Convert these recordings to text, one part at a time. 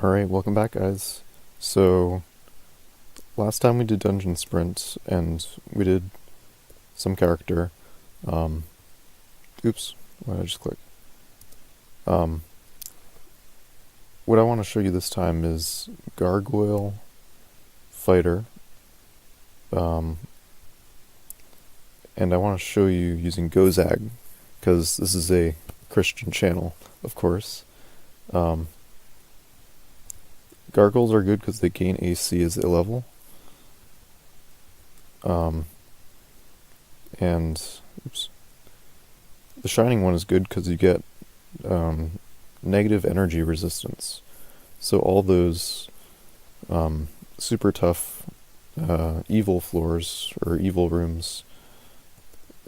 Alright, welcome back, guys. So, last time we did Dungeon Sprint, and we did some character. Um, oops, why did I just click? Um, what I want to show you this time is Gargoyle Fighter. Um, and I want to show you using Gozag, because this is a Christian channel, of course. Gargoyles are good because they gain AC as they level. And oops, the Shining one is good because you get negative energy resistance. So all those super tough evil floors or evil rooms,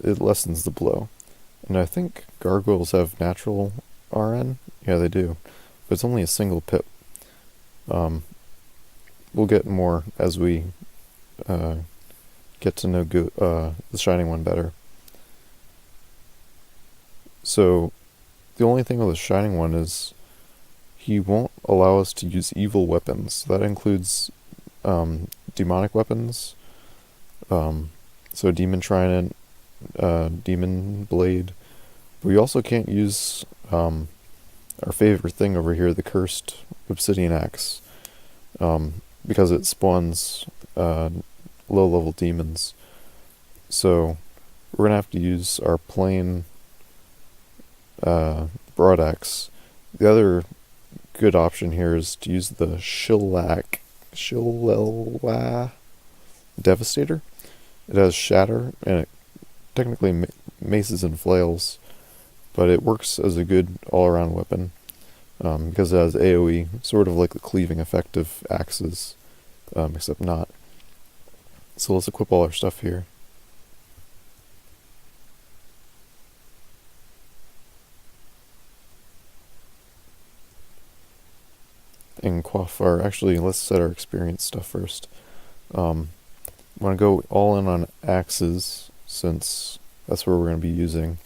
it lessens the blow. And I think gargoyles have natural RN. Yeah, they do. But it's only a single pip. We'll get more as we get to know the Shining one better. So the only thing with the Shining one is he won't allow us to use evil weapons. That includes demonic weapons. So Demon Trident, Demon Blade. But we also can't use our favorite thing over here, the Cursed Obsidian Axe, because it spawns low-level demons. So we're gonna have to use our plain broadaxe. The other good option here is to use the Shillelagh Devastator. It has Shatter, and it technically maces and flails, but it works as a good all-around weapon because it has AoE, sort of like the cleaving effect of axes, except not. So let's equip all our stuff here. And quaff our... Actually, let's set our experience stuff first. Want to go all in on axes, since that's where we're going to be using.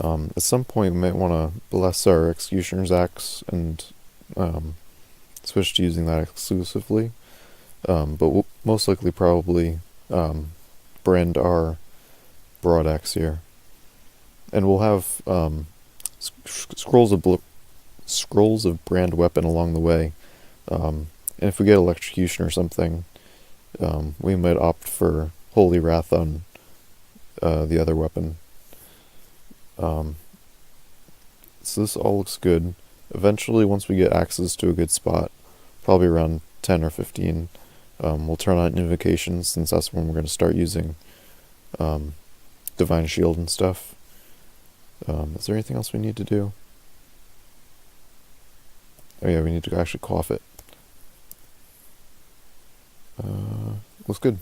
At some point, we might want to bless our Executioner's Axe and switch to using that exclusively. But we'll most likely probably brand our broadaxe here. And we'll have scrolls of brand weapon along the way. And if we get electrocution or something, we might opt for Holy Wrath on the other weapon. So this all looks good. Eventually, once we get access to a good spot, probably around 10 or 15, we'll turn on invocations, since that's when we're going to start using Divine Shield and stuff. Is there anything else we need to do? Oh yeah, we need to actually quaff it. Looks good.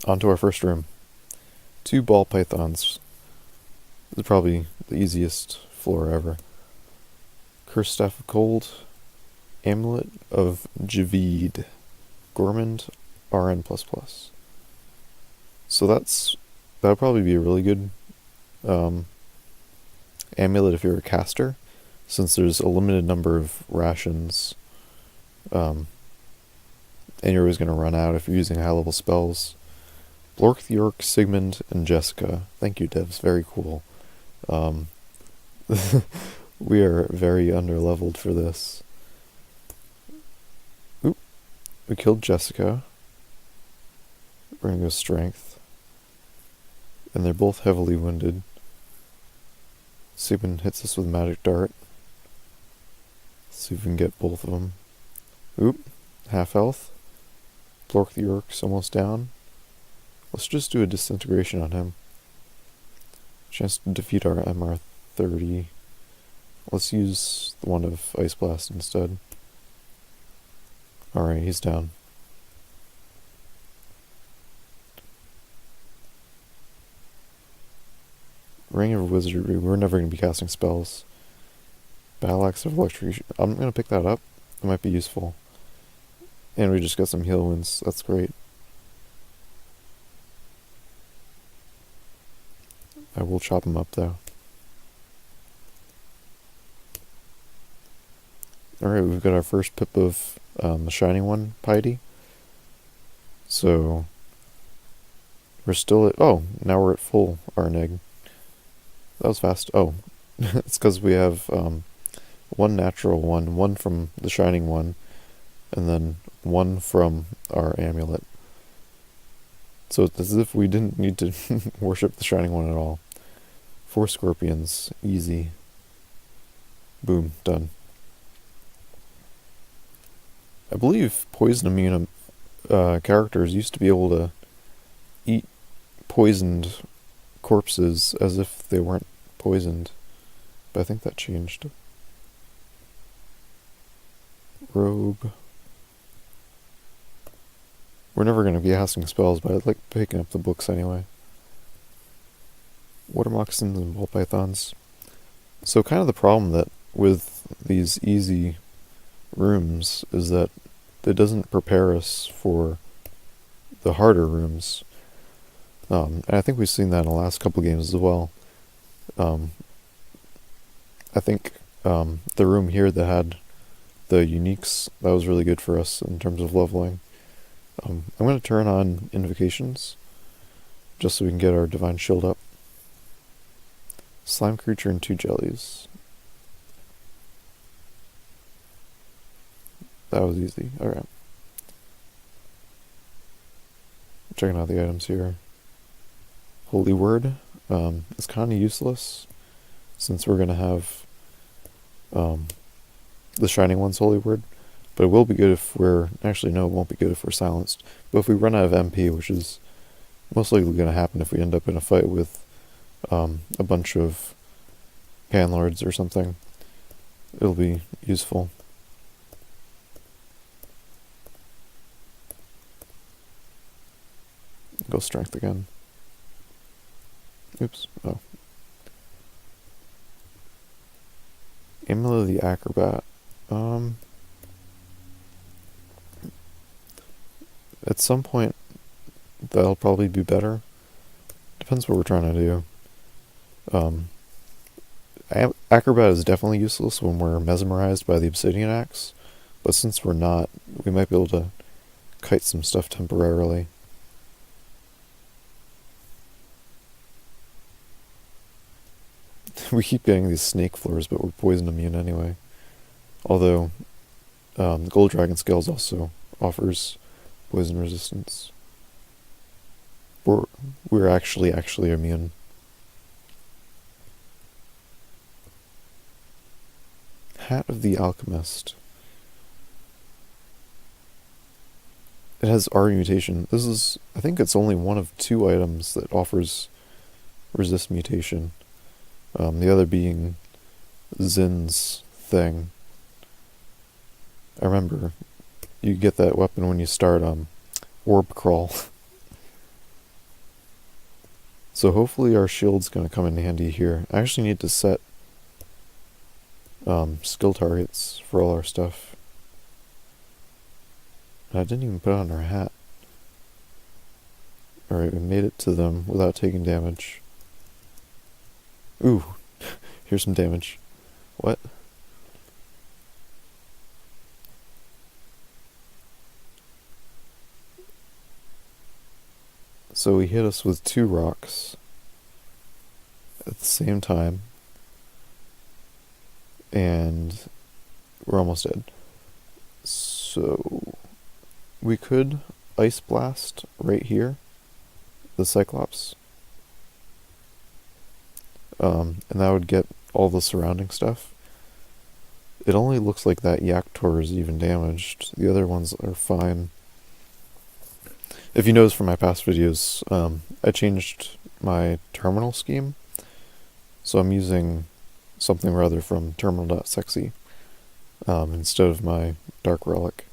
On to our first room. 2 ball pythons. This is probably the easiest floor ever. Cursed Staff of Cold. Amulet of Javid. Gourmand RN++. So that'll probably be a really good amulet if you're a caster, since there's a limited number of rations, and you're always going to run out if you're using high-level spells. Blork, York, Sigmund, and Jessica. Thank you, devs. Very cool. We are very under-leveled for this. Oop. We killed Jessica. We're going to go Strength. And they're both heavily wounded. Sigmund hits us with Magic Dart. Let's see if we can get both of them. Oop. Half health. Blork the York's almost down. Let's just do a disintegration on him. Chance to defeat our MR30. Let's use the one of Ice Blast instead. Alright, he's down. Ring of Wizardry. We're never going to be casting spells. Battle Axe of Electrocution. I'm going to pick that up. It might be useful. And we just got some heal wounds. That's great. I will chop him up, though. Alright, we've got our first pip of the Shining One piety. So we're still at... Oh, now we're at full Arnig. That was fast. Oh, it's because we have one natural one from the Shining One, and then one from our amulet. So it's as if we didn't need to worship the Shining One at all. 4 scorpions, easy. Boom, done. I believe poison immune characters used to be able to eat poisoned corpses as if they weren't poisoned, but I think that changed. Rogue. We're never going to be casting spells, but I'd like picking up the books anyway. Water moccasins and ball pythons. So kind of the problem that with these easy rooms is that it doesn't prepare us for the harder rooms. And I think we've seen that in the last couple of games as well. I think the room here that had the uniques, that was really good for us in terms of leveling. I'm going to turn on invocations, just so we can get our divine shield up. Slime creature and 2 jellies. That was easy. Alright. Checking out the items here. Holy Word is kind of useless, since we're going to have the Shining One's Holy Word. But it will be good if we're... Actually, no, it won't be good if we're silenced. But if we run out of MP, which is most likely going to happen if we end up in a fight with a bunch of panlords or something, it'll be useful. Go strength again. Oops. Oh. Amulet of the Acrobat. At some point, that'll probably be better. Depends what we're trying to do. Acrobat is definitely useless when we're mesmerized by the obsidian axe, but since we're not, we might be able to kite some stuff temporarily. We keep getting these snake floors, but we're poison immune anyway. Although, the Gold Dragon Scales also offers poison resistance. We're actually immune. Hat of the Alchemist. It has R mutation. This is... I think it's only one of 2 items that offers resist mutation. The other being Zin's thing. I remember you get that weapon when you start Orb Crawl. So hopefully our shield's going to come in handy here. I actually need to set skill targets for all our stuff. And I didn't even put on our hat. Alright, we made it to them without taking damage. Ooh, here's some damage. What? So he hit us with 2 rocks at the same time, and we're almost dead. So we could Ice Blast right here, the Cyclops, and that would get all the surrounding stuff. It only looks like that Yaktor is even damaged. The other ones are fine. If you notice from my past videos, I changed my terminal scheme, so I'm using something rather from terminal.sexy instead of my Dark Relic.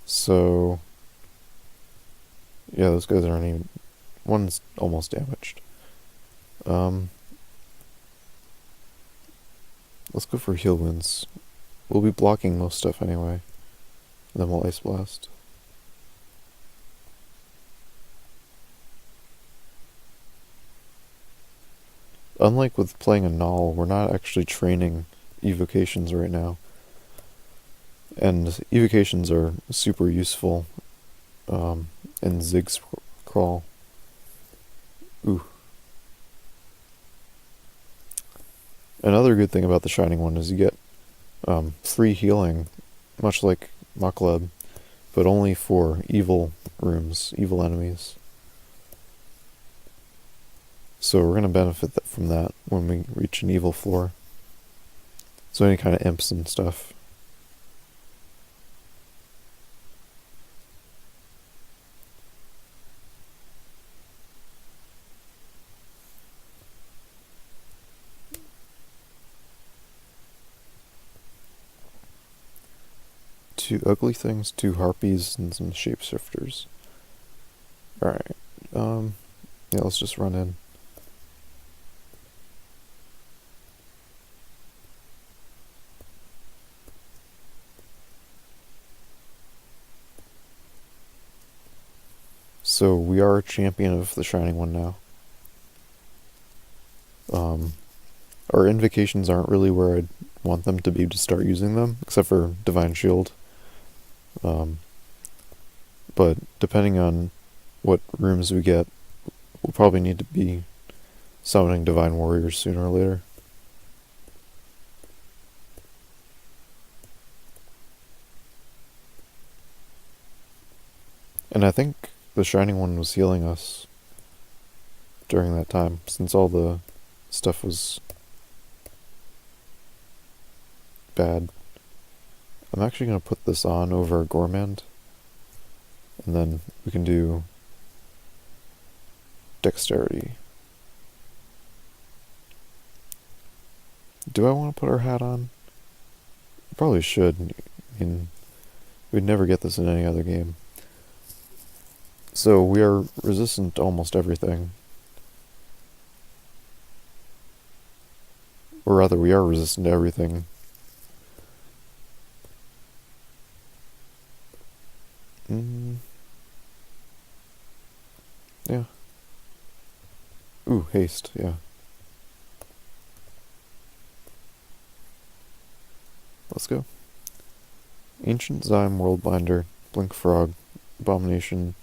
So, yeah, those guys aren't even... One's almost damaged. Let's go for Heal Winds. We'll be blocking most stuff anyway. Then we'll Ice Blast. Unlike with playing a Null, we're not actually training evocations right now. And evocations are super useful in Zig crawl. Ooh. Another good thing about the Shining One is you get free healing, much like Makleb, but only for evil rooms, evil enemies. So we're going to benefit from that when we reach an evil floor. So any kind of imps and stuff. Two ugly things, two harpies, and some shapeshifters. Alright, yeah, let's just run in. So we are a champion of the Shining One now. Our invocations aren't really where I'd want them to be to start using them, except for Divine Shield. But depending on what rooms we get, we'll probably need to be summoning Divine Warriors sooner or later. And I think the Shining One was healing us during that time, since all the stuff was bad. I'm actually going to put this on over Gourmand, and then we can do Dexterity. Do I want to put our hat on? Probably should. I mean, we'd never get this in any other game. So we are resistant to almost everything. Or rather, we are resistant to everything. Yeah. Ooh, haste, yeah. Let's go. Ancient Zyme, Worldbinder, Blink Frog, Abomination.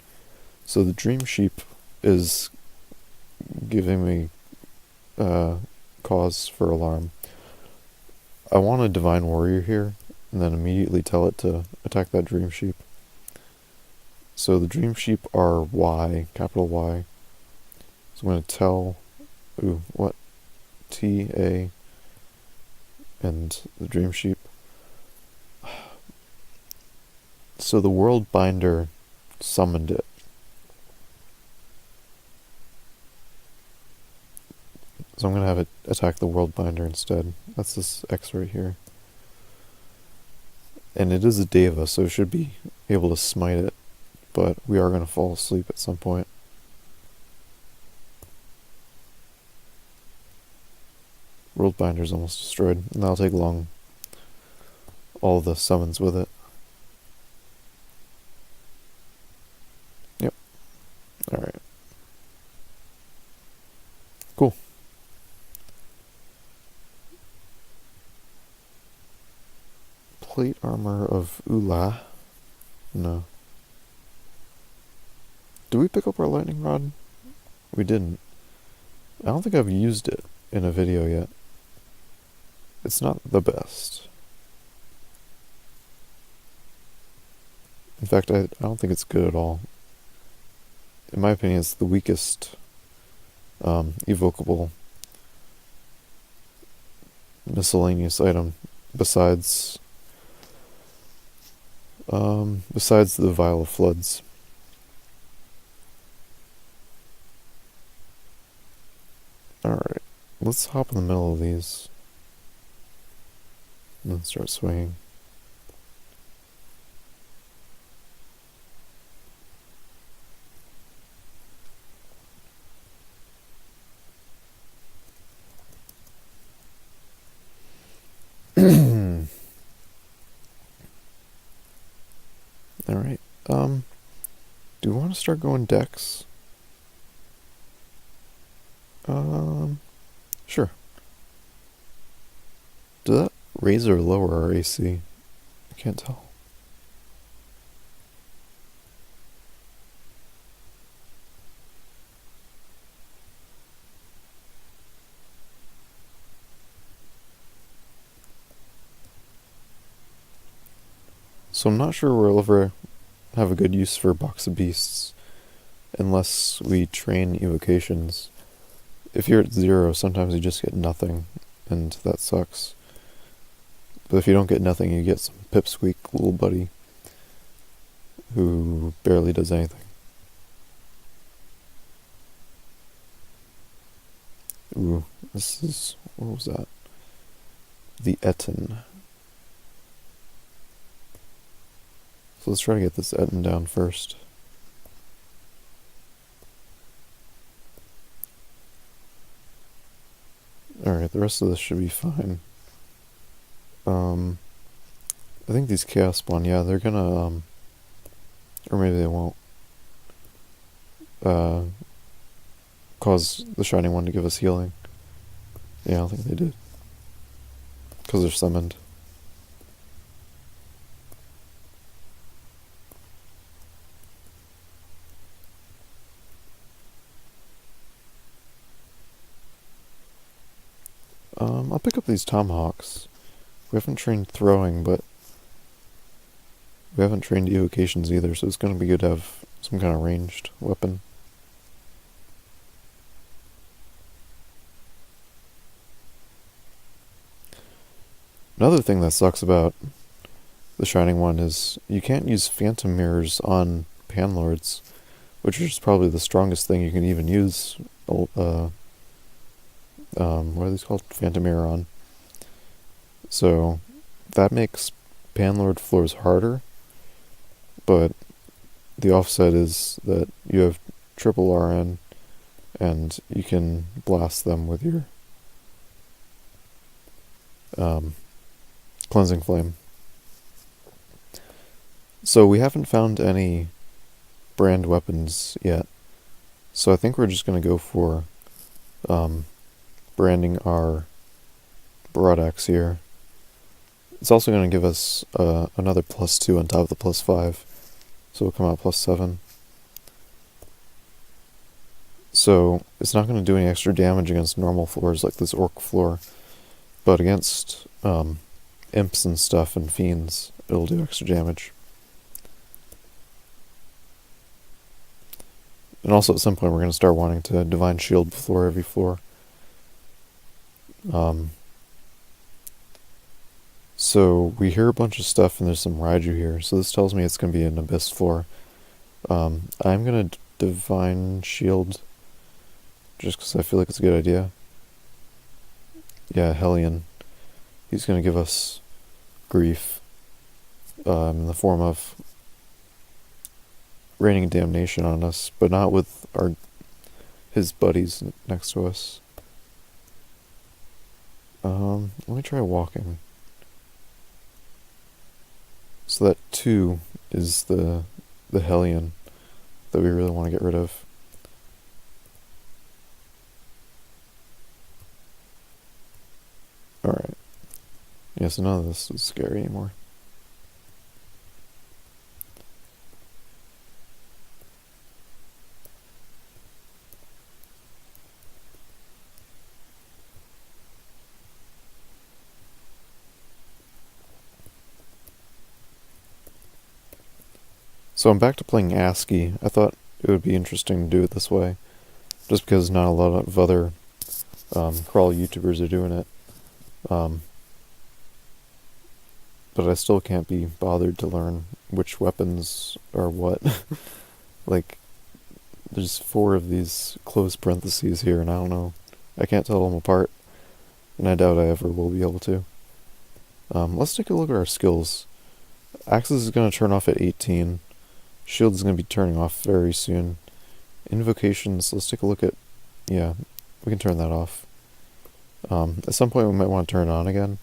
So the Dream Sheep is giving me cause for alarm. I want a Divine Warrior here, and then immediately tell it to attack that Dream Sheep. So the Dream Sheep are Y, capital Y. So I'm going to tell, T-A, and the Dream Sheep. So the World Binder summoned it. So I'm going to have it attack the World Binder instead. That's this X right here. And it is a Deva, so it should be able to smite it. But we are going to fall asleep at some point. World Binder's almost destroyed, and that'll take long. All the summons with it. Yep. Alright. Cool. Plate armor of Ula. No. Did we pick up our lightning rod? We didn't. I don't think I've used it in a video yet. It's not the best. In fact, I don't think it's good at all. In my opinion, it's the weakest evocable miscellaneous item besides the Vial of Floods. Alright, let's hop in the middle of these and then start swinging. Alright, do we want to start going Dex? Sure. raise or lower our AC? I can't tell. So I'm not sure we'll ever have a good use for a box of beasts unless we train evocations. If you're at 0, sometimes you just get nothing, and that sucks. But if you don't get nothing, you get some pipsqueak little buddy who barely does anything. Ooh, this is... what was that? The Etten. So let's try to get this Etten down first. Alright, the rest of this should be fine. I think these chaos spawn, yeah, they're gonna, or maybe they won't, cause the Shining One to give us healing. Yeah, I don't think they did. Because they're summoned. I'll pick up these tomahawks. We haven't trained throwing, but we haven't trained evocations either, so it's going to be good to have some kind of ranged weapon. Another thing that sucks about the Shining One is you can't use phantom mirrors on panlords, which is probably the strongest thing you can even use. What are these called? Phantom mirror on. So that makes panlord floors harder, but the offset is that you have triple RN and you can blast them with your cleansing flame. So we haven't found any brand weapons yet, so I think we're just going to go for branding our broadaxe here. It's also going to give us another +2 on top of the +5, so we'll come out +7. So it's not going to do any extra damage against normal floors like this orc floor, but against imps and stuff and fiends, it'll do extra damage. And also at some point we're going to start wanting to Divine Shield floor every floor. So we hear a bunch of stuff and there's some Raiju here, so this tells me it's going to be an Abyss floor. I'm going to Divine Shield just because I feel like it's a good idea. Yeah, Hellion. He's going to give us grief in the form of raining damnation on us, but not with his buddies next to us. Let me try walking. So that 2 is the Hellion that we really want to get rid of. Alright. Yeah, so none of this is scary anymore. So I'm back to playing ASCII. I thought it would be interesting to do it this way, just because not a lot of other crawl YouTubers are doing it. But I still can't be bothered to learn which weapons are what. Like, there's 4 of these closed parentheses here, and I don't know. I can't tell them apart, and I doubt I ever will be able to. Let's take a look at our skills. Axes is going to turn off at 18. Shield is going to be turning off very soon. Invocations, let's take a look at... yeah, we can turn that off. At some point we might want to turn it on again,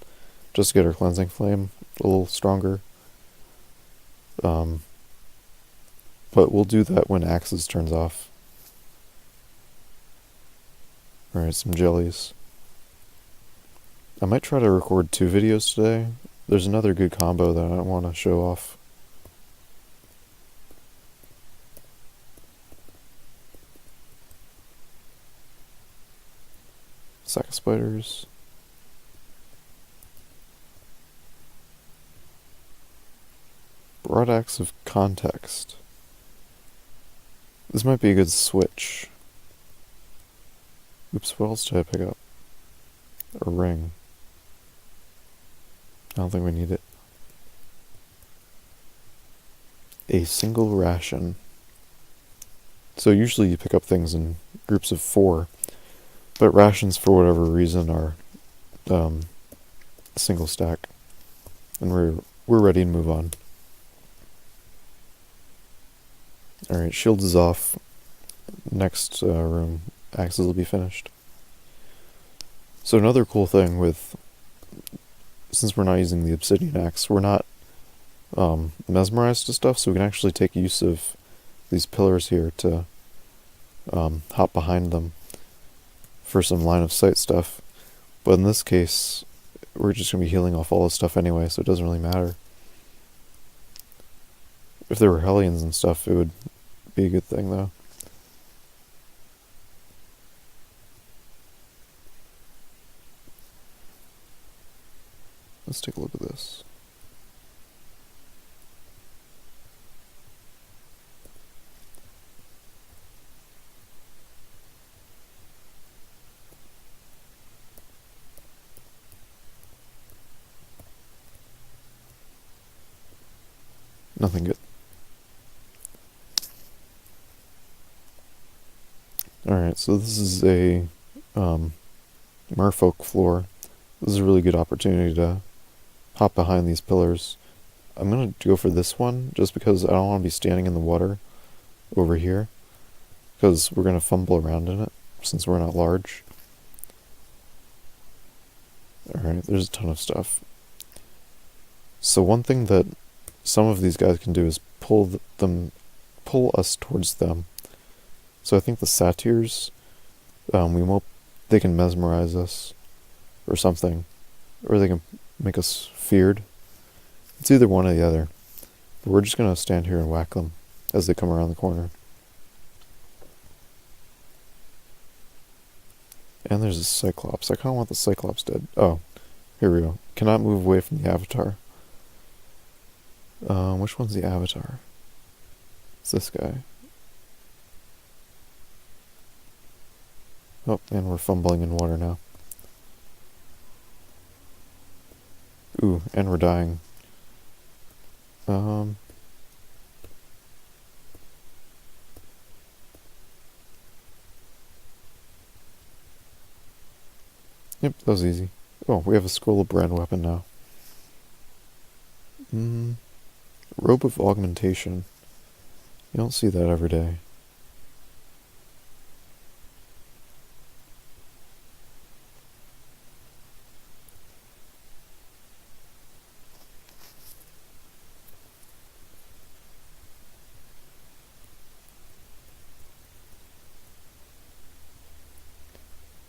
just to get our cleansing flame a little stronger. But we'll do that when Axes turns off. Alright, some jellies. I might try to record 2 videos today. There's another good combo that I want to show off. Sack of spiders. Broad axe of context. This might be a good switch. Oops, what else did I pick up? A ring. I don't think we need it. A single ration. So usually you pick up things in groups of 4, but rations for whatever reason are single stack. And we're ready to move on. Alright, shields is off. Next room, axes will be finished. So another cool thing with, since we're not using the obsidian axe, we're not mesmerized to stuff, so we can actually take use of these pillars here to hop behind them for some line of sight stuff. But in this case, we're just going to be healing off all this stuff anyway, so it doesn't really matter. If there were hellions and stuff, it would be a good thing, though. Let's take a look at this. Nothing good. Alright, so this is a merfolk floor. This is a really good opportunity to hop behind these pillars. I'm going to go for this one, just because I don't want to be standing in the water over here, because we're going to fumble around in it, since we're not large. Alright, there's a ton of stuff. So one thing that some of these guys can do is pull us towards them. So I think the satyrs, they can mesmerize us, or something, or they can make us feared. It's either one or the other. But we're just gonna stand here and whack them as they come around the corner. And there's a cyclops. I kind of want the cyclops dead. Oh, here we go. Cannot move away from the avatar. Which one's the avatar? It's this guy. Oh, and we're fumbling in water now. Ooh, and we're dying. Yep, that was easy. Oh, we have a scroll of brand weapon now. Robe of augmentation. You don't see that every day.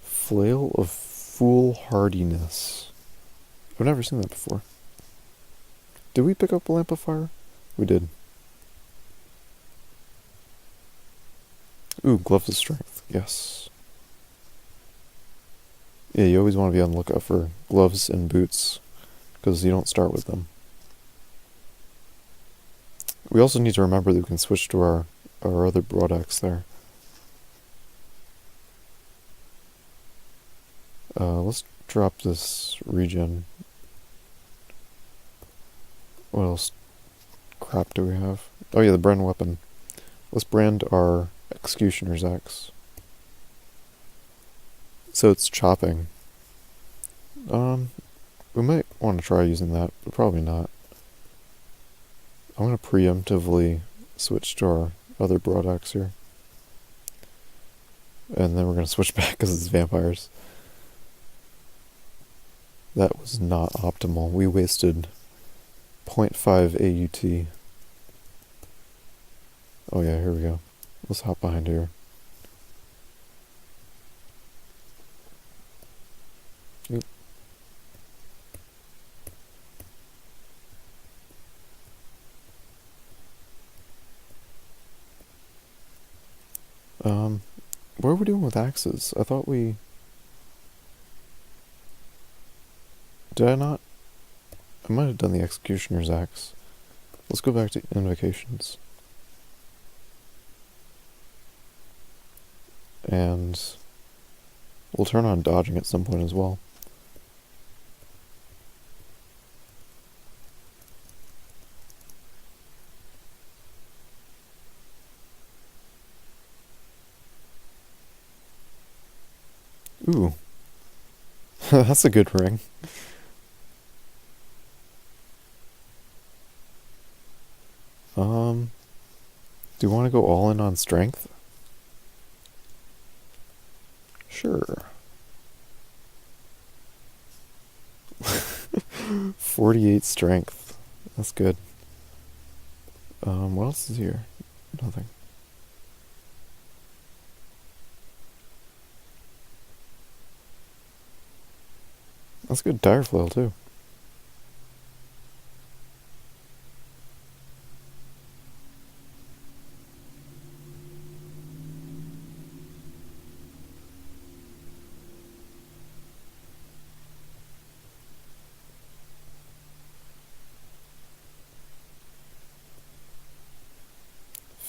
Flail of foolhardiness. I've never seen that before. Did we pick up a lamp of fire? We did. Ooh, gloves of strength. Yes. Yeah, you always want to be on the lookout for gloves and boots, because you don't start with them. We also need to remember that we can switch to our other broad axe there. Let's drop this regen. What else crap do we have? Oh yeah, the brand weapon. Let's brand our executioner's axe. So it's chopping. We might want to try using that, but probably not. I'm going to preemptively switch to our other broad axe here. And then we're going to switch back because it's vampires. That was not optimal. We wasted 0.5 AUT. Oh yeah, here we go. Let's hop behind here. Oop. What are we doing with axes? I thought we... Did I not? I might have done the executioner's axe. Let's go back to invocations. And we'll turn on dodging at some point as well. Ooh. That's a good ring. Do you want to go all in on strength? Sure. 48 strength. That's good. What else is here? Nothing. That's good dire flail too.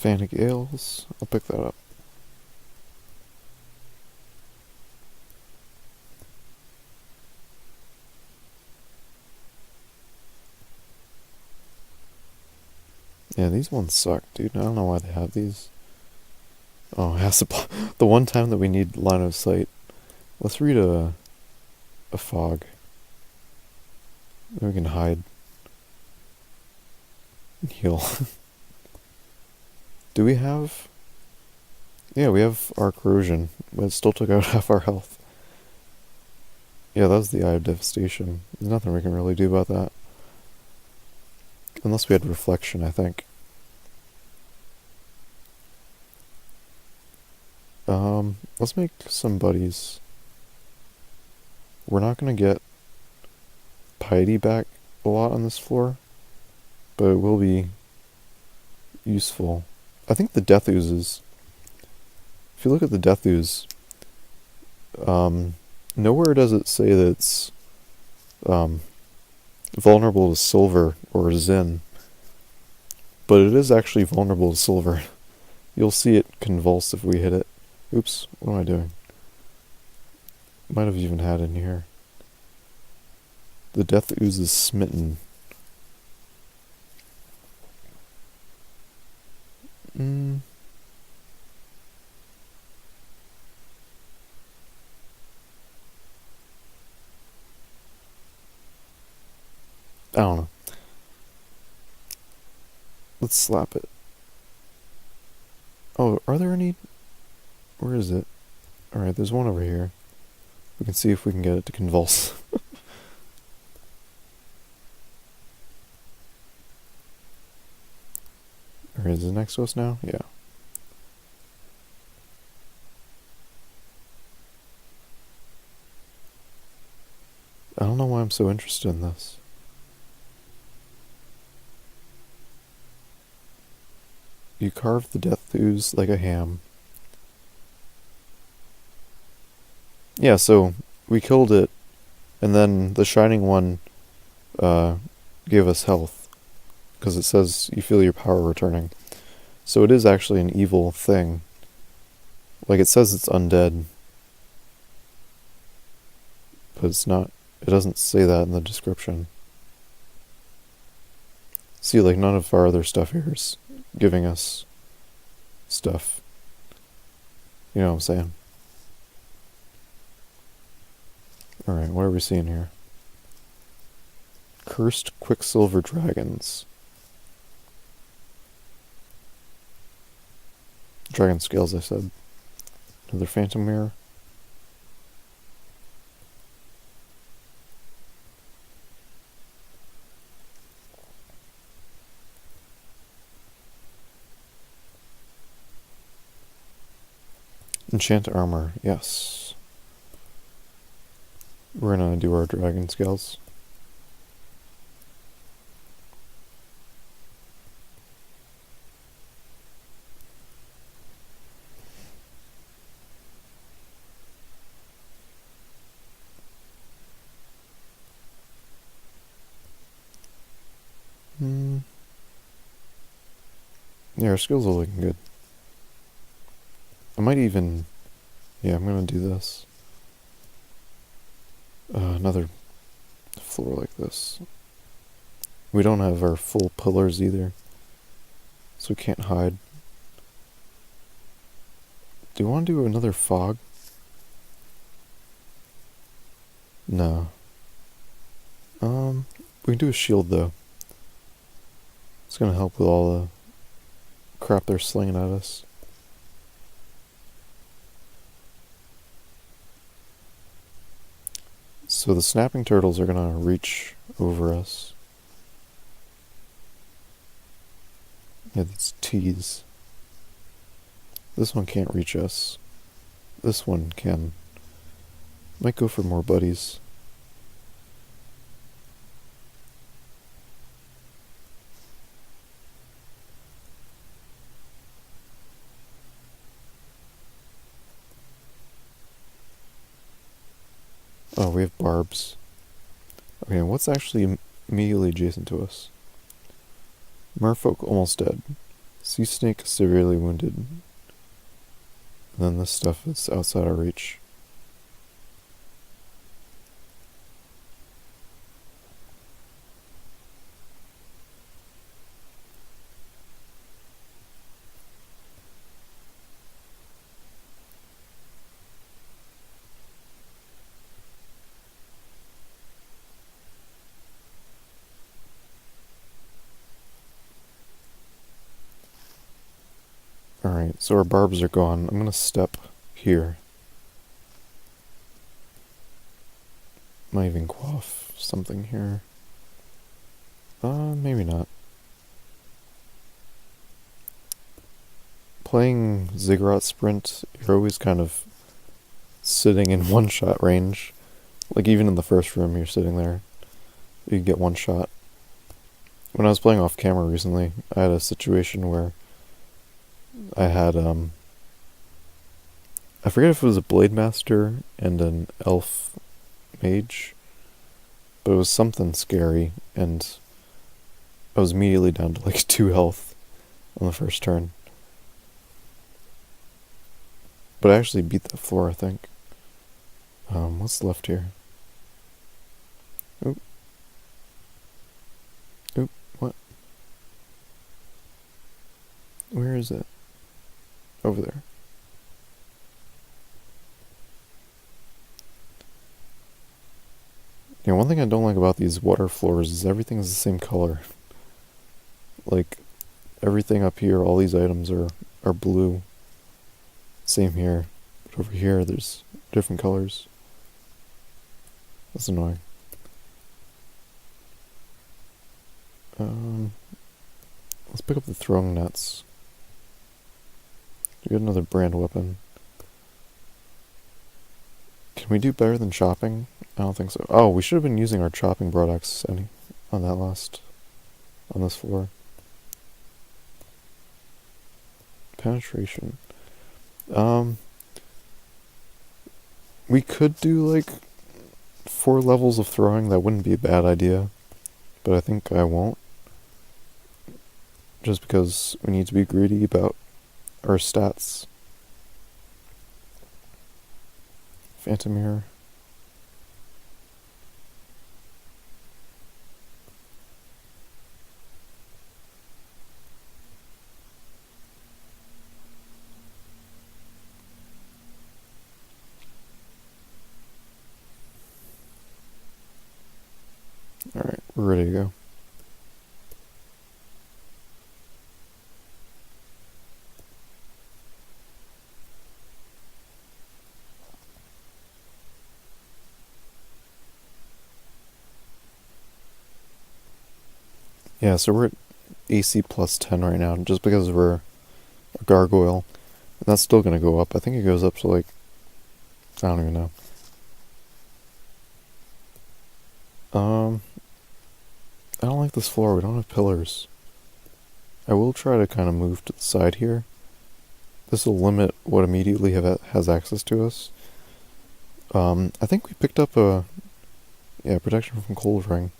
Fanic ales. I'll pick that up. Yeah, these ones suck, dude. I don't know why they have these. Oh, it has to the one time that we need line of sight. Let's read a fog. Maybe we can hide. And heal. Do we have... Yeah, we have our corrosion, but it still took out half our health. Yeah, that was the Eye of Devastation. There's nothing we can really do about that. Unless we had reflection, I think. Let's make some buddies. We're not gonna get piety back a lot on this floor, but it will be useful. I think the death oozes. If you look at the death ooze, nowhere does it say that it's vulnerable to silver or Zin, but it is actually vulnerable to silver. You'll see it convulse if we hit it. Oops, what am I doing? Might have even had in here. The death ooze is smitten. I don't know. Let's slap it. Oh, are there any... Where is it? Alright, there's one over here. We can see if we can get it to convulse. Alright, is it next to us now? Yeah. I don't know why I'm so interested in this. You carved the death ooze like a ham. Yeah, so we killed it, and then the shining one gave us health, because it says you feel your power returning. So it is actually an evil thing. Like, it says it's undead, but it's not. It doesn't say that in the description. See, like, none of our other stuff here is giving us stuff. You know what I'm saying? Alright, what are we seeing here? Cursed Quicksilver Dragons. Dragon Scales, I said. Another Phantom Mirror. Enchant Armor, yes. We're gonna do our Dragon Scales. Yeah, our skills are looking good. I might even... Yeah, I'm gonna do this. Another floor like this. We don't have our full pillars either, so we can't hide. Do you want to do another fog? No. We can do a shield though. It's gonna help with all the crap they're slinging at us. So the snapping turtles are gonna reach over us. Yeah, that's T's. This one can't reach us. This one can. Might go for more buddies. Oh, we have barbs. Okay, what's actually immediately adjacent to us? Merfolk almost dead. Sea snake severely wounded. And then this stuff is outside our reach. Alright, so our barbs are gone. I'm gonna step here. Might even quaff something here. Maybe not. Playing Ziggurat Sprint, you're always kind of sitting in one-shot range. Like, even in the first room, you're sitting there. You get one shot. When I was playing off camera recently, I had a situation where I had, I forget if it was a Blade Master and an Elf Mage, but it was something scary, and I was immediately down to like 2 health on the first turn. But I actually beat that floor, I think. What's left here? Oop. Oop, what? Where is it? Over there. Yeah, one thing I don't like about these water floors is everything is the same color. Like, everything up here, all these items are blue. Same here. But over here, there's different colors. That's annoying. Let's pick up the throwing nets. Get another brand weapon. Can we do better than chopping? I don't think so. Oh, we should have been using our chopping broadaxe on this floor. Penetration. We could do like 4 levels of throwing. That wouldn't be a bad idea, but I think I won't. Just because we need to be greedy about our stats. Phantom mirror. Alright, we're ready to go. Yeah, so we're at AC plus 10 right now, just because we're a gargoyle. And that's still gonna go up. I think it goes up to like, I don't even know. I don't like this floor. We don't have pillars. I will try to kind of move to the side here. This will limit what immediately has access to us. I think we picked up protection from cold ring.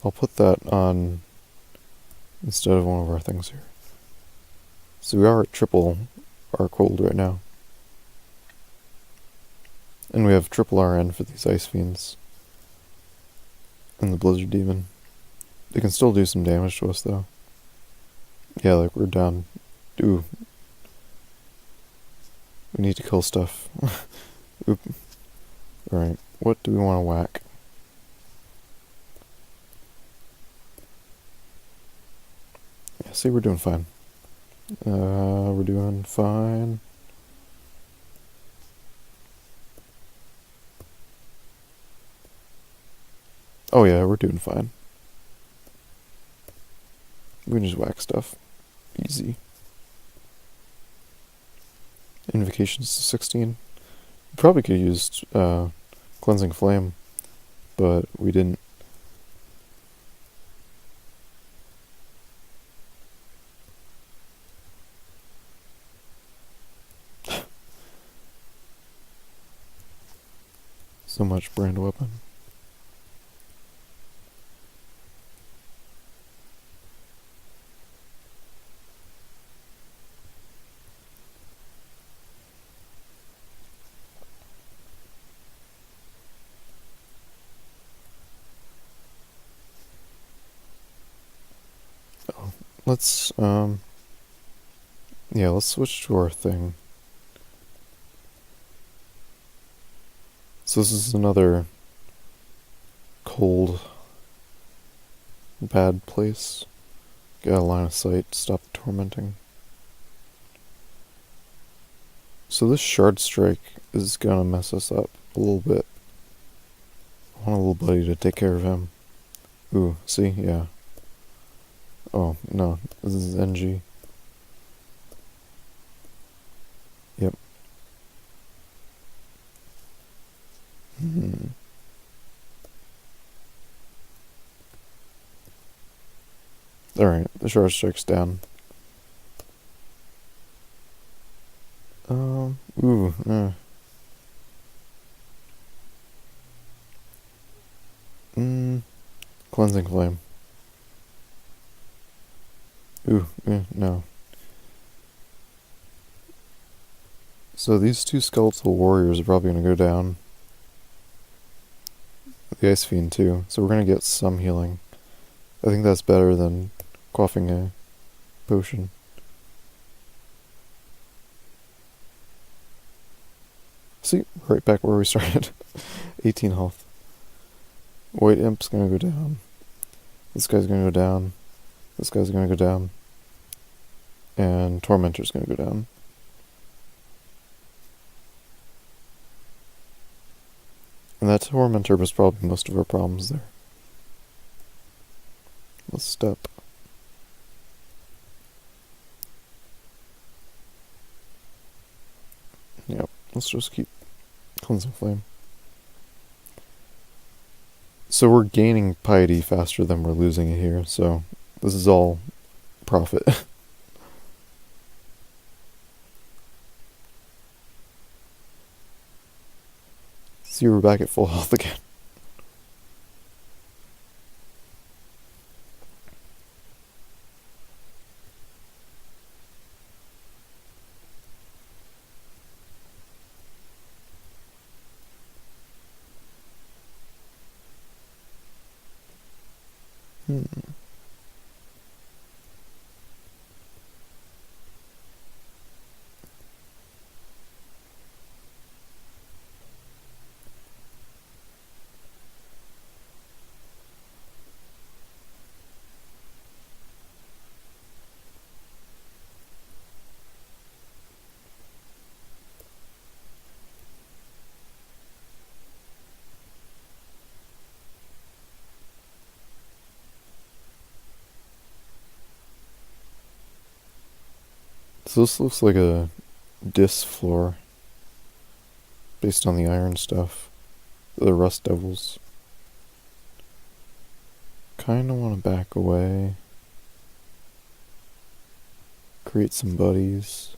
I'll put that on instead of one of our things here. So we are at triple our cold right now. And we have triple RN for these Ice Fiends. And the Blizzard Demon. They can still do some damage to us, though. Yeah, like, we're down. Ooh. We need to kill stuff. Oop. Alright, what do we want to whack? Yeah, see, we're doing fine. We're doing fine. Oh yeah, we're doing fine. We can just whack stuff. Easy. Invocations to 16. We probably could have used Cleansing Flame, but we didn't. So much brand weapon. Oh, let's yeah, let's switch to our thing. So this is another cold, bad place. Get a line of sight, stop the tormenting. So this Shard Strike is gonna mess us up a little bit. I want a little buddy to take care of him. Ooh, see? Yeah. Oh, no. This is NG. Yep. Alright, the Shard Strike's down. Ooh, Cleansing Flame. Ooh, no. So these two Skeletal Warriors are probably gonna go down. The Ice Fiend too, so we're gonna get some healing. I think that's better than quaffing a potion. See, right back where we started. 18 health. White Imp's gonna go down. This guy's gonna go down. This guy's gonna go down. And Tormentor's gonna go down. And that Tormentor was probably most of our problems there. Let's step. Yep, let's just keep Cleansing Flame. So we're gaining piety faster than we're losing it here, so this is all profit. See, we're back at full health again. So this looks like a Dis floor, based on the iron stuff. The Rust Devils. Kinda wanna back away. Create some buddies.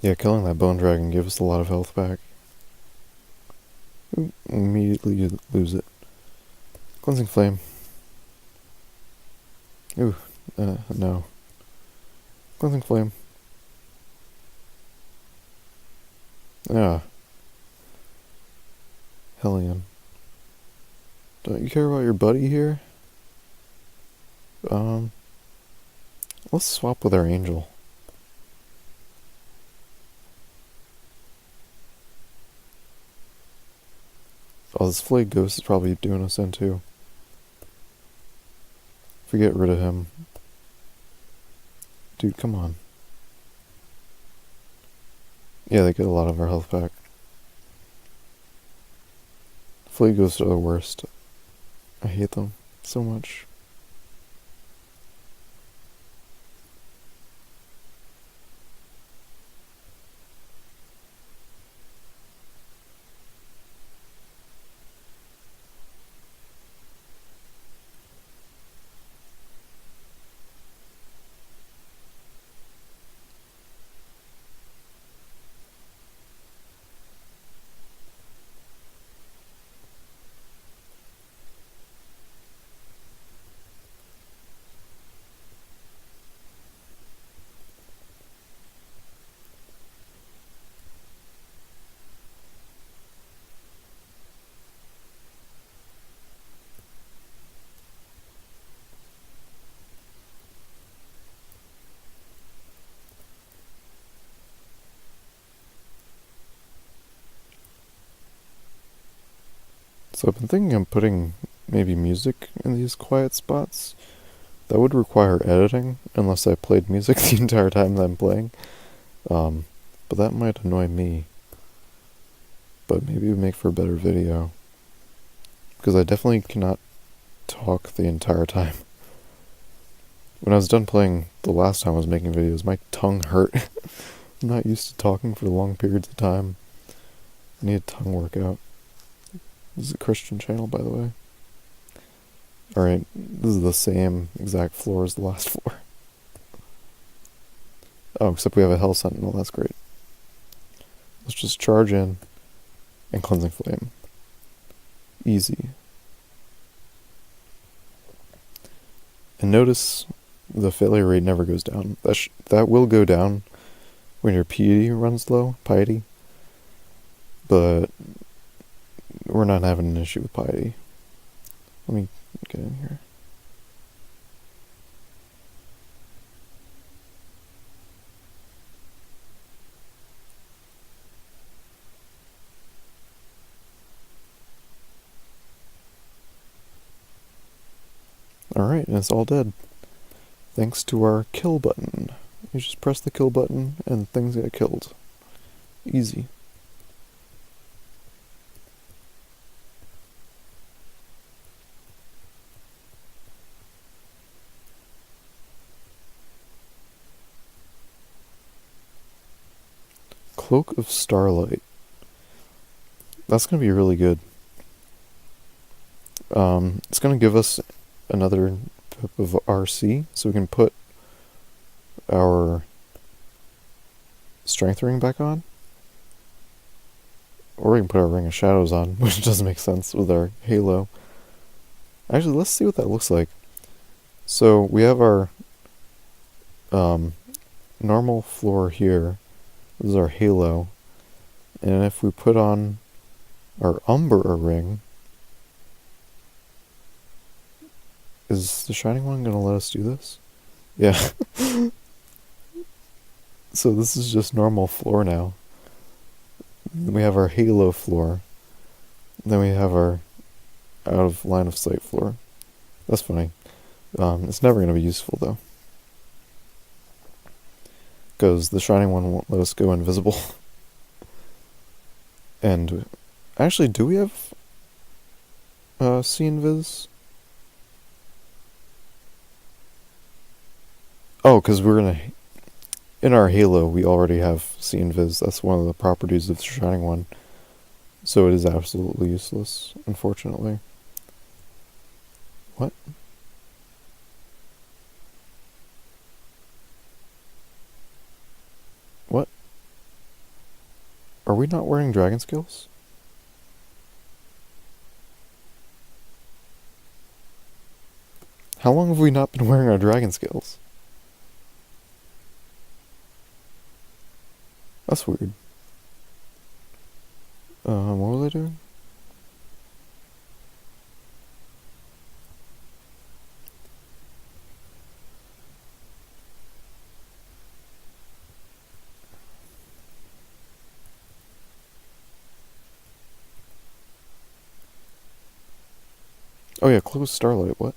Yeah, killing that bone dragon gave us a lot of health back. Ooh, immediately lose it. Cleansing flame. Ooh, no. Cleansing flame. Ah, Hellion. Don't you care about your buddy here? Let's swap with our angel. Oh, this flayed ghost is probably doing us in too. If we get rid of him. Dude, come on. Yeah, they get a lot of our health back. Flayed ghosts are the worst. I hate them so much. So I've been thinking of putting maybe music in these quiet spots. That would require editing, unless I played music the entire time that I'm playing. But that might annoy me. But maybe it would make for a better video. Because I definitely cannot talk the entire time. When I was done playing the last time I was making videos, my tongue hurt. I'm not used to talking for long periods of time. I need a tongue workout. This is a Christian channel, by the way. Alright, this is the same exact floor as the last floor. Oh, except we have a Hell Sentinel, that's great. Let's just charge in and Cleansing Flame. Easy. And notice the failure rate never goes down. That will go down when your piety runs low, but we're not having an issue with piety. Let me get in here. Alright, and it's all dead. Thanks to our kill button. You just press the kill button and things get killed. Easy. Cloak of Starlight. That's going to be really good. It's going to give us another pip of RC, so we can put our strength ring back on. Or we can put our Ring of Shadows on, which doesn't make sense with our Halo. Actually, let's see what that looks like. So we have our normal floor here. This is our Halo. And if we put on our Umbra ring, is the Shining One going to let us do this? Yeah. So this is just normal floor now. Then we have our Halo floor. Then we have our out of line of sight floor. That's funny. It's never going to be useful though. Because the Shining One won't let us go invisible. And actually, do we have See Invis? Oh, because in our Halo, we already have See Invis. That's one of the properties of the Shining One. So it is absolutely useless, unfortunately. What? What? Are we not wearing dragon scales? How long have we not been wearing our dragon scales? That's weird. What was I doing? Oh yeah, close starlight, what?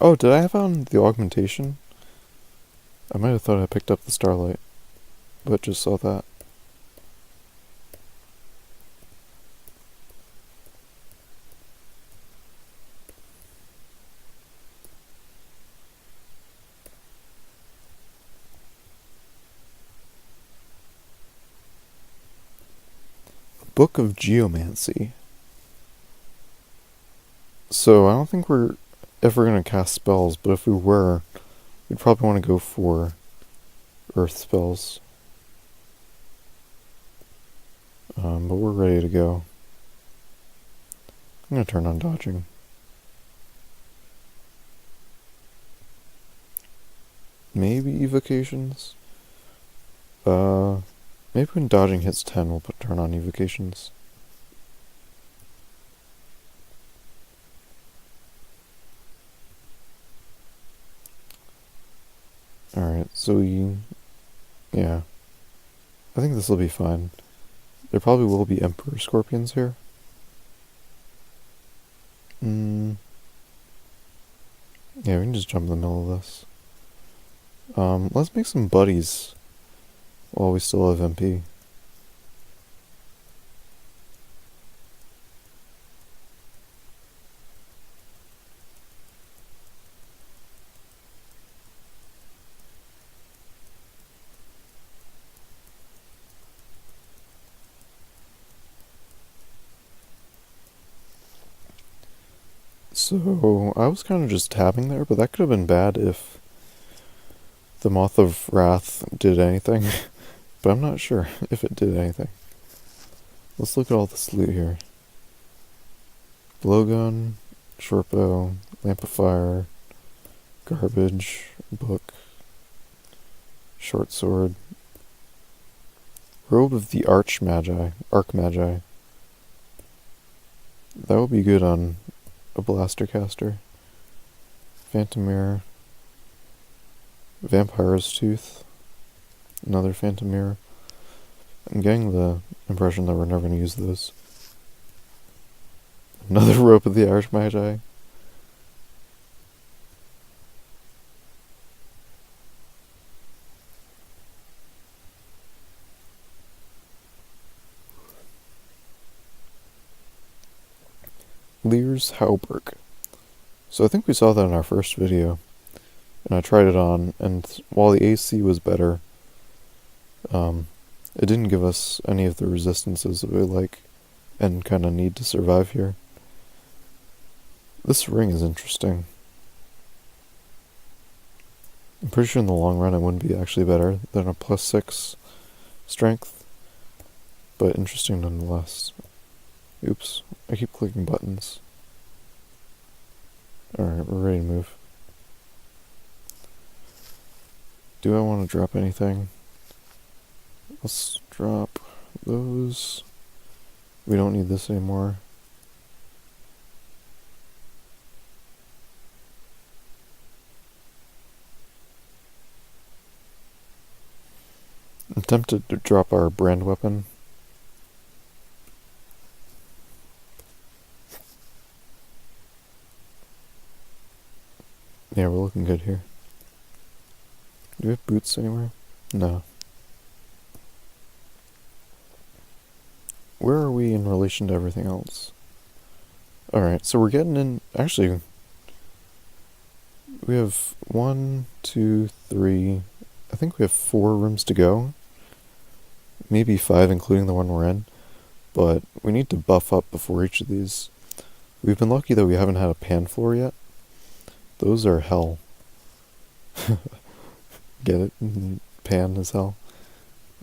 Oh, did I have on the augmentation? I might have thought I picked up the starlight, but just saw that. Book of Geomancy. So I don't think we're ever gonna cast spells, but if we were, we'd probably want to go for earth spells. But we're ready to go. I'm gonna turn on dodging. Maybe evocations? Maybe when dodging hits 10, we'll turn on evocations. Alright, so yeah. I think this will be fine. There probably will be Emperor Scorpions here. Yeah, we can just jump in the middle of this. Let's make some buddies while we still have MP. So, I was kind of just tabbing there, but that could have been bad if the Moth of Wrath did anything. But I'm not sure if it did anything. Let's look at all this loot here. Blowgun, short bow, lamp of fire, garbage, book, short sword, robe of the Archmagi. That would be good on a blaster caster. Phantom mirror, vampire's tooth, another phantom mirror. I'm getting the impression that we're never going to use those. Another rope of the Archmagi. Lear's Hauberg. So I think we saw that in our first video, and I tried it on, and while the AC was better, it didn't give us any of the resistances that we like and kind of need to survive here. This ring is interesting. I'm pretty sure in the long run it wouldn't be actually better than a +6 strength, but interesting nonetheless. Oops, I keep clicking buttons. Alright, we're ready to move. Do I want to drop anything? Let's drop those. We don't need this anymore. I'm tempted to drop our brand weapon. Yeah, we're looking good here. Do we have boots anywhere? No. Where are we in relation to everything else? Alright, so we're getting in... Actually, we have 1, 2, 3... I think we have 4 rooms to go. Maybe 5, including the one we're in. but we need to buff up before each of these. We've been lucky that we haven't had a pan floor yet. Those are hell. Get it? Pan is hell.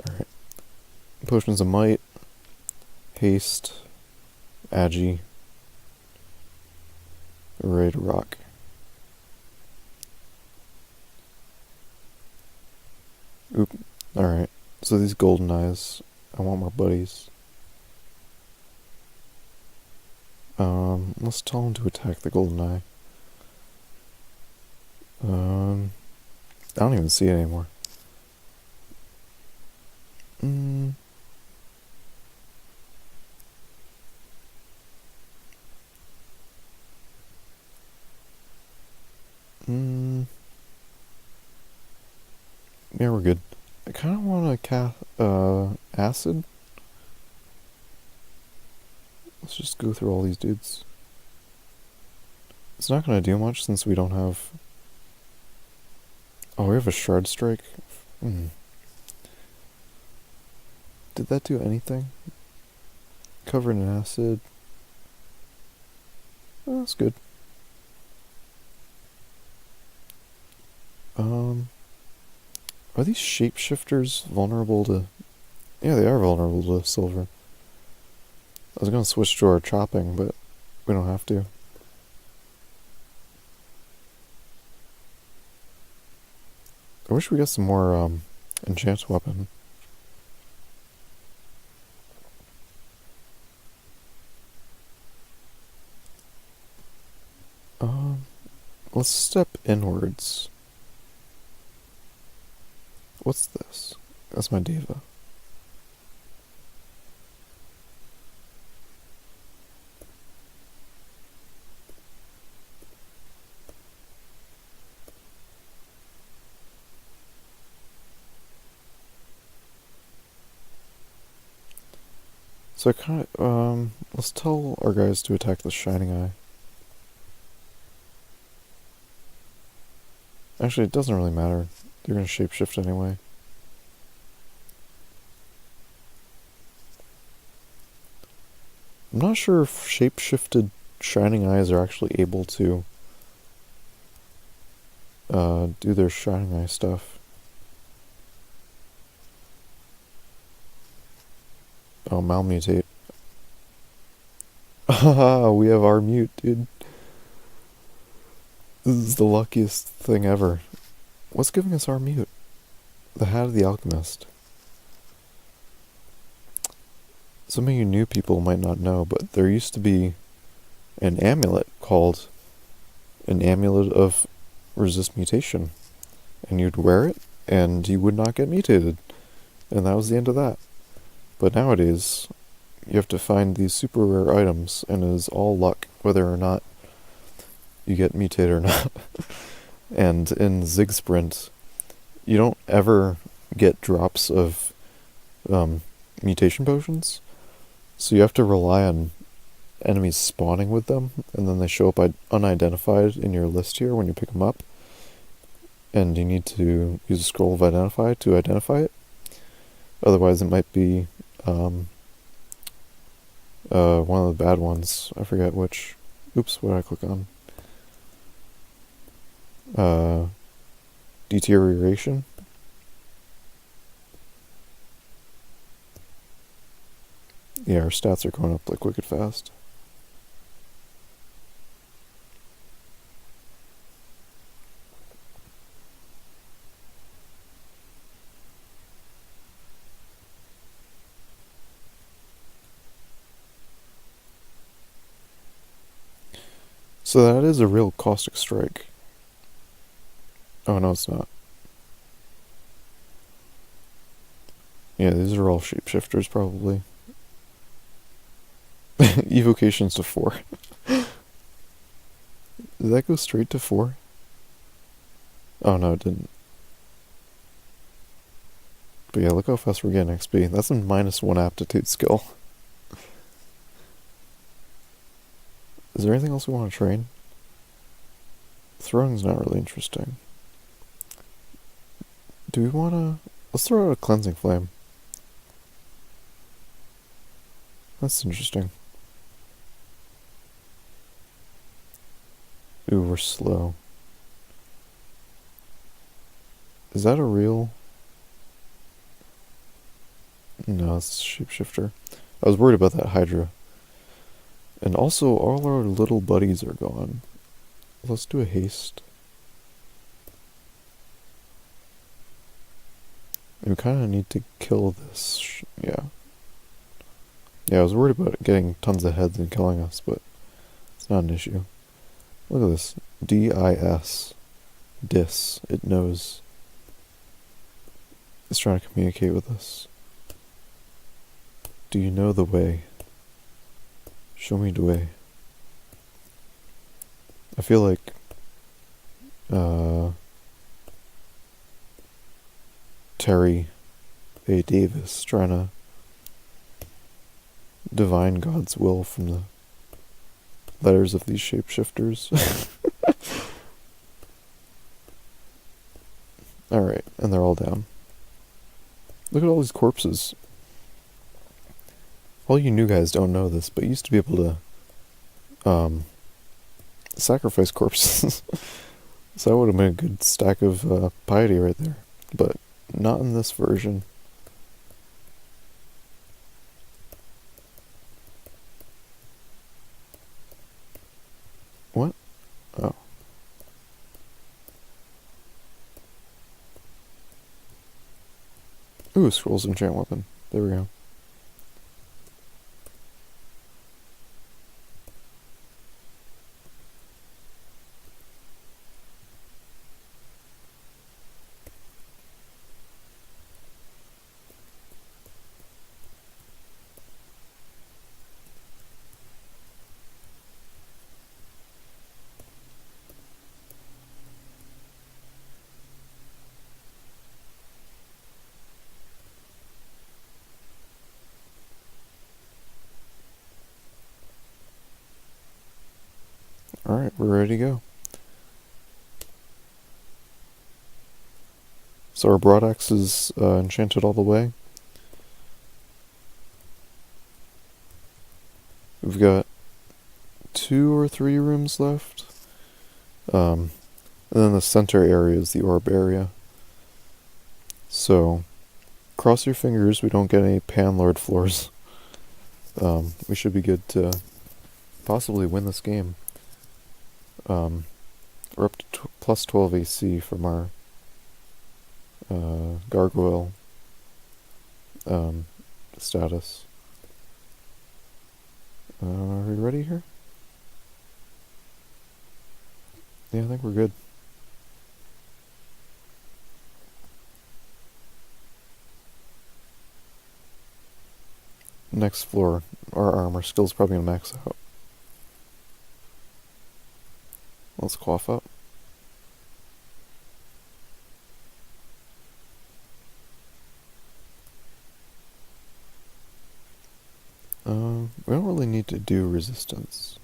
Alright. Potions of Might, Haste, Agi, ready to rock. Oop. Alright. So these golden eyes, I want more buddies. Let's tell him to attack the golden eye. I don't even see it anymore. Yeah, we're good. I kind of want to acid. Let's just go through all these dudes. It's not going to do much since we don't have... Oh, we have a shard strike. Did that do anything? Covered in acid. Oh, that's good. Are these shapeshifters vulnerable to... Yeah, they are vulnerable to silver. I was gonna switch to our chopping, but we don't have to. I wish we got some more, enchant weapon. Let's step inwards. What's this? That's my diva. So I kind of, let's tell our guys to attack the Shining Eye. Actually, it doesn't really matter. They're gonna shapeshift anyway. I'm not sure if shapeshifted Shining Eyes are actually able to do their Shining Eye stuff. Oh, malmutate. Haha, we have our mute, dude. This is the luckiest thing ever. What's giving us our mute? The Hat of the Alchemist. Some of you new people might not know, but there used to be an amulet called an Amulet of Resist Mutation. And you'd wear it, and you would not get mutated. And that was the end of that. But nowadays, you have to find these super rare items, and it is all luck, whether or not you get mutated or not. And in Zig Sprint, you don't ever get drops of mutation potions, so you have to rely on enemies spawning with them, and then they show up unidentified in your list here when you pick them up, and you need to use a scroll of identify to identify it. Otherwise, it might be one of the bad ones. I forget which. Oops, what did I click on? Deterioration. Yeah, our stats are going up like wicked fast. So that is a real caustic strike. Oh, no, it's not. Yeah, these are all shapeshifters, probably. Evocations to 4. Did that go straight to 4? Oh, no, it didn't. But yeah, look how fast we're getting XP. That's a -1 aptitude skill. Is there anything else we want to train? Throwing's not really interesting. Do we want to... Let's throw out a cleansing flame. That's interesting. Ooh, we're slow. Is that a real? No, it's a shapeshifter. I was worried about that Hydra. And also, all our little buddies are gone. Let's do a haste. We kind of need to kill this. Yeah. Yeah, I was worried about it getting tons of heads and killing us, but it's not an issue. Look at this. D-I-S. Dis. It knows. It's trying to communicate with us. Do you know the way? Show me the way. I feel like Terry A. Davis trying to divine God's will from the letters of these shapeshifters. Alright, and they're all down. Look at all these corpses. All you new guys don't know this, but you used to be able to sacrifice corpses. So that would have been a good stack of piety right there. But not in this version. What? Oh. Ooh, scrolls enchant weapon. There we go. Alright, we're ready to go. So our broadaxe is enchanted all the way. We've got 2 or 3 rooms left. And then the center area is the orb area. So, cross your fingers we don't get any Panlord floors. We should be good to possibly win this game. We're up to plus 12 AC from our Gargoyle status. Are we ready here? Yeah, I think we're good. Next floor, our armor skill's probably gonna max out. Let's cough up. We don't really need to do resistance.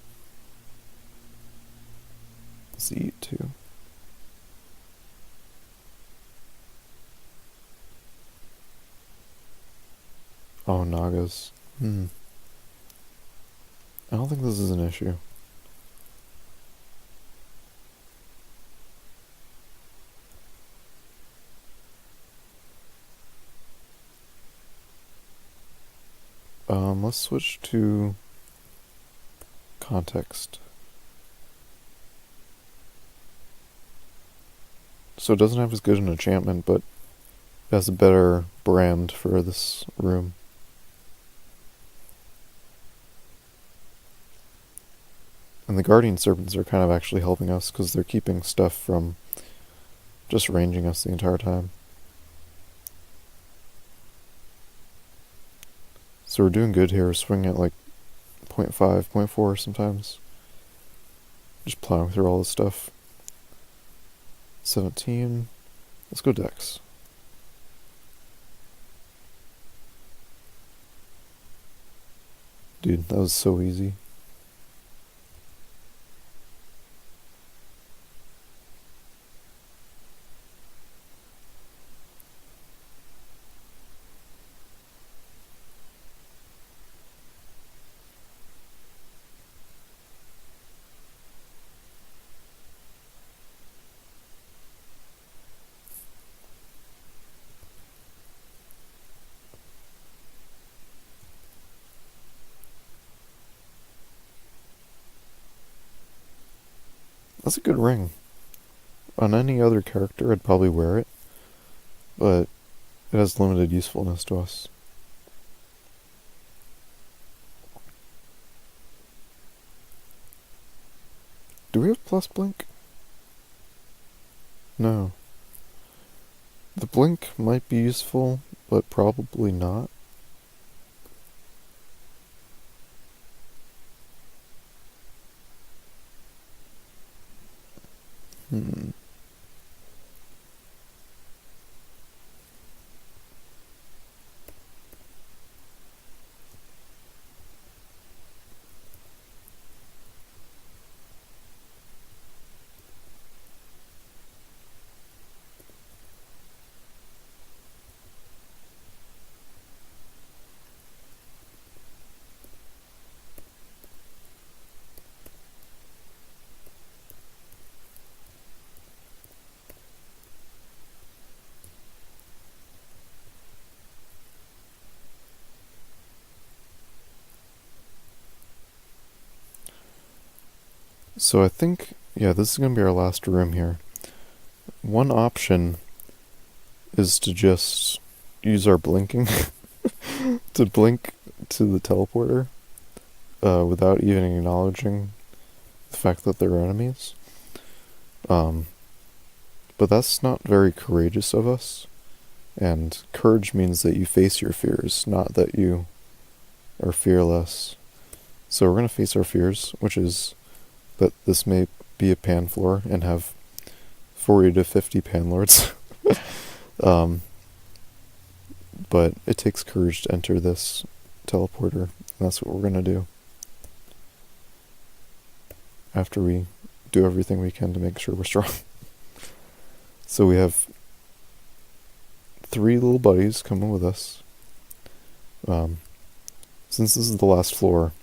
Let's eat too. Oh, Nagas. I don't think this is an issue. Let's switch to context. So it doesn't have as good an enchantment, but it has a better brand for this room. And the Guardian Serpents are kind of actually helping us because they're keeping stuff from just ranging us the entire time. So we're doing good here. We're swinging at like 0.5, 0.4 sometimes. Just plowing through all this stuff. 17. Let's go Dex. Dude, that was so easy. That's a good ring. On any other character, I'd probably wear it, but it has limited usefulness to us. Do we have plus blink? No. The blink might be useful, but probably not. Hmm. So I think, yeah, this is going to be our last room here. One option is to just use our blinking to blink to the teleporter without even acknowledging the fact that they're enemies. But that's not very courageous of us. And courage means that you face your fears, not that you are fearless. So we're going to face our fears, which is that this may be a pan floor and have 40 to 50 pan lords. But it takes courage to enter this teleporter, and that's what we're going to do. After we do everything we can to make sure we're strong. So we have 3 little buddies coming with us. Since this is the last floor,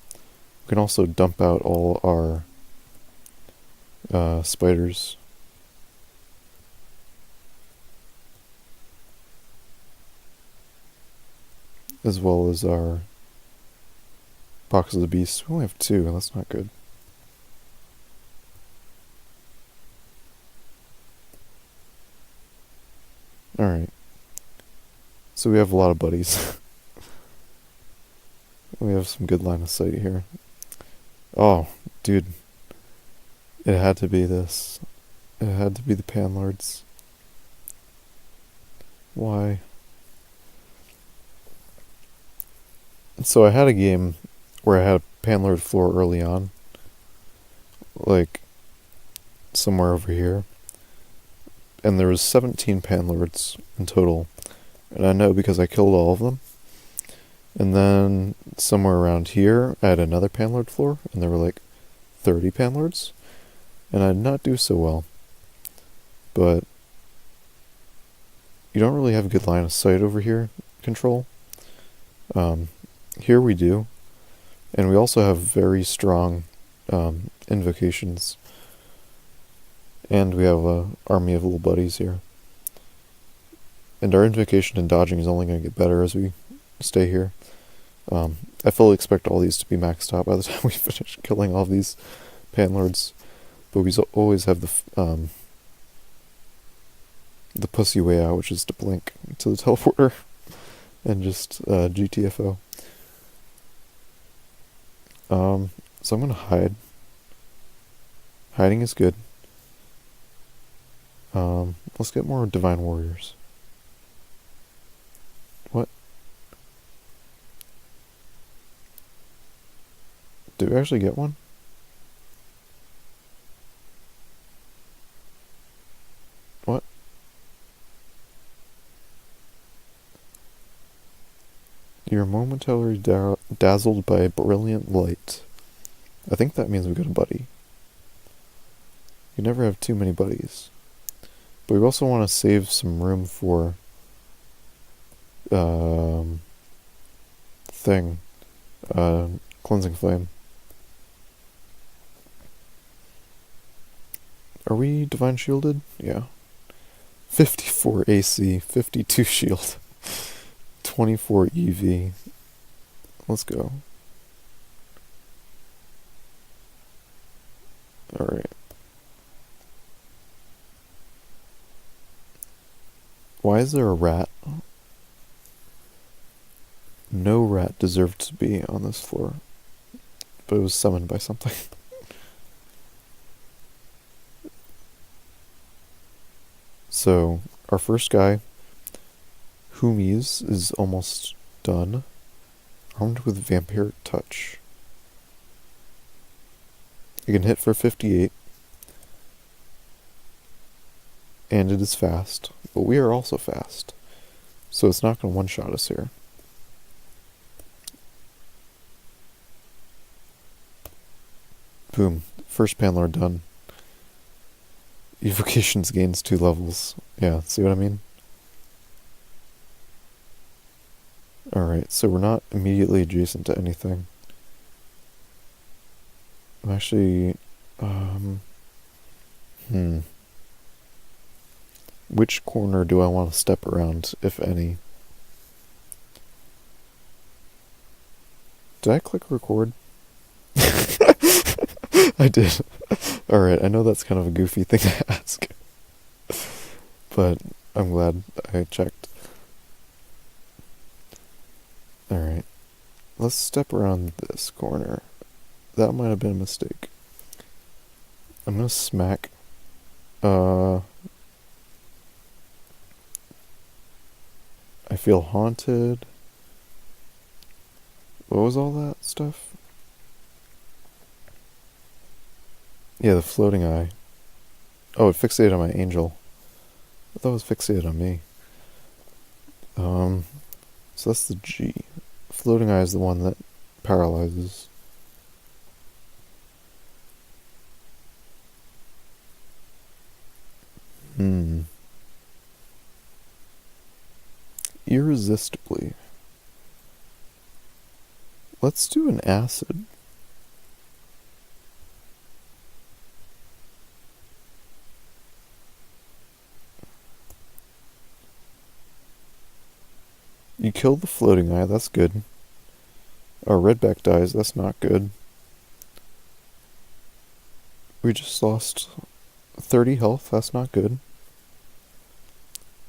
we can also dump out all our spiders. As well as our box of the beasts. We only have 2, and that's not good. Alright. So we have a lot of buddies. We have some good line of sight here. Oh, dude. It had to be this. It had to be the Panlords. Why? So I had a game where I had a Panlord floor early on. Like, somewhere over here. And there was 17 Panlords in total. And I know because I killed all of them. And then somewhere around here, I had another Panlord floor, and there were like 30 Panlords. And I did not do so well. But you don't really have a good line of sight over here, control. Here we do. And we also have very strong invocations. And we have an army of little buddies here. And our invocation and dodging is only going to get better as we stay here. I fully expect all these to be maxed out by the time we finish killing all these Panlords. But we always have the pussy way out, which is to blink to the teleporter and just GTFO. So I'm going to hide. Hiding is good. Let's get more Divine Warriors. What? Did we actually get one? What? You're momentarily dazzled by brilliant light. I think that means we got a buddy. You never have too many buddies. But we also want to save some room for Cleansing Flame. Are we Divine Shielded? Yeah. 54 AC, 52 shield, 24 EV. Let's go. Alright. Why is there a rat? No rat deserved to be on this floor, but it was summoned by something. So, our first guy, Humies, is almost done. Armed with Vampiric Touch. It can hit for 58. And it is fast. But we are also fast. So it's not going to one-shot us here. Boom. First Panlord done. Evocations gains 2 levels. Yeah, see what I mean? Alright, so we're not immediately adjacent to anything. I'm actually... Which corner do I want to step around, if any? Did I click record? I did. Alright, I know that's kind of a goofy thing to ask. But I'm glad I checked. Alright. Let's step around this corner. That might have been a mistake. I'm gonna smack... I feel haunted. What was all that stuff? Yeah, the floating eye. Oh, it fixated on my angel. I thought it was fixated on me. So that's the G. Floating eye is the one that paralyzes. Irresistibly. Let's do an acid. You killed the floating eye, that's good. Our redback dies, that's not good. We just lost 30 health, that's not good.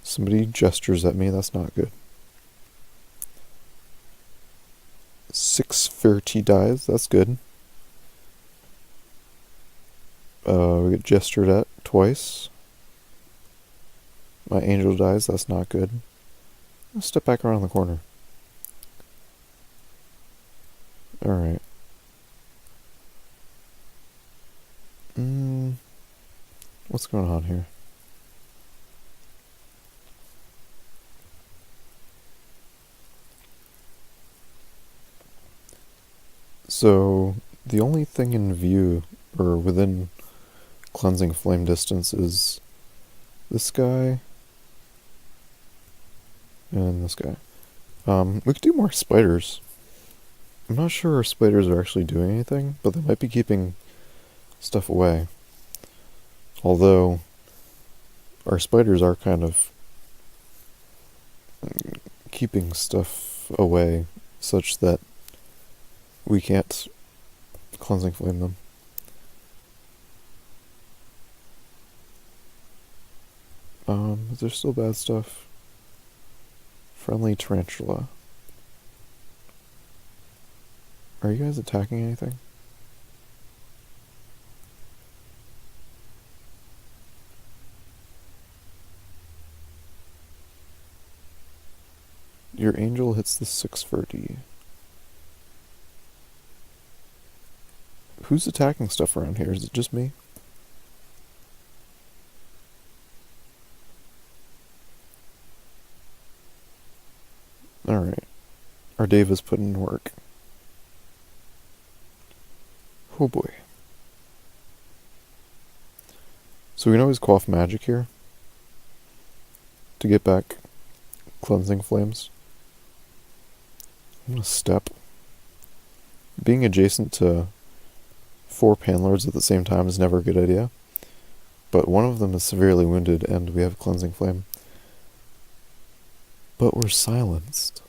Somebody gestures at me, that's not good. 630 dies, that's good. We get gestured at twice. My angel dies, that's not good. Let's step back around the corner. Alright. What's going on here? So, the only thing in view, or within cleansing flame distance, is this guy and this guy. We could do more spiders. I'm not sure our spiders are actually doing anything, but they might be keeping stuff away. Although, our spiders are kind of keeping stuff away such that we can't cleansing flame them. Is there still bad stuff? Friendly tarantula. Are you guys attacking anything? Your angel hits the 630. Who's attacking stuff around here? Is it just me? Alright. Our Dave is putting in work. Oh boy. So we can always quaff magic here to get back cleansing flames. I'm gonna step. Being adjacent to 4 panlords at the same time is never a good idea. But one of them is severely wounded and we have cleansing flame. But we're silenced.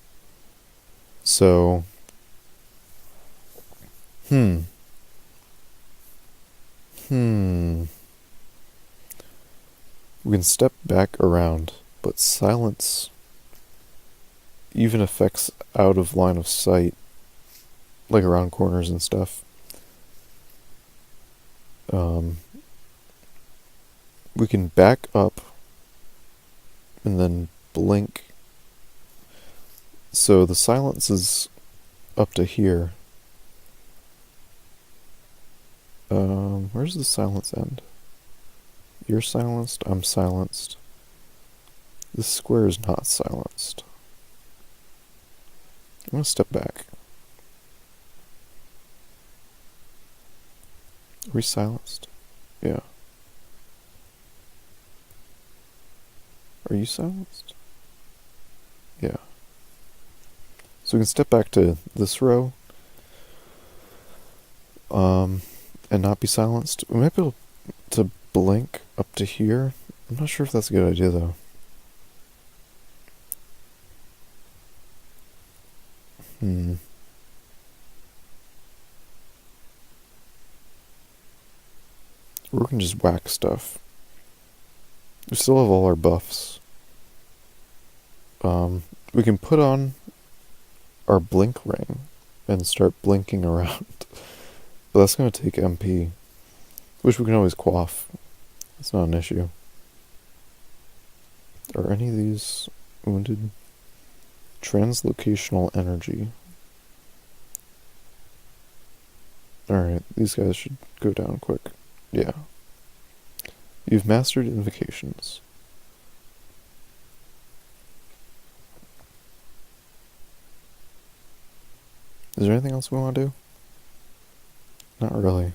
So... We can step back around but silence even affects out of line of sight, like around corners and stuff. We can back up and then blink. So the silence is up to here. Where's the silence end? You're silenced, I'm silenced. This square is not silenced. I'm gonna step back. Are we silenced? Yeah. Are you silenced? Yeah. So we can step back to this row, and not be silenced. We might be able to blink up to here. I'm not sure if that's a good idea though. We can just whack stuff. We still have all our buffs. We can put on our blink ring and start blinking around. But that's going to take MP, which we can always quaff. That's not an issue. Are any of these wounded? Translocational energy. Alright, these guys should go down quick. Yeah. You've mastered invocations. Is there anything else we want to do? Not really.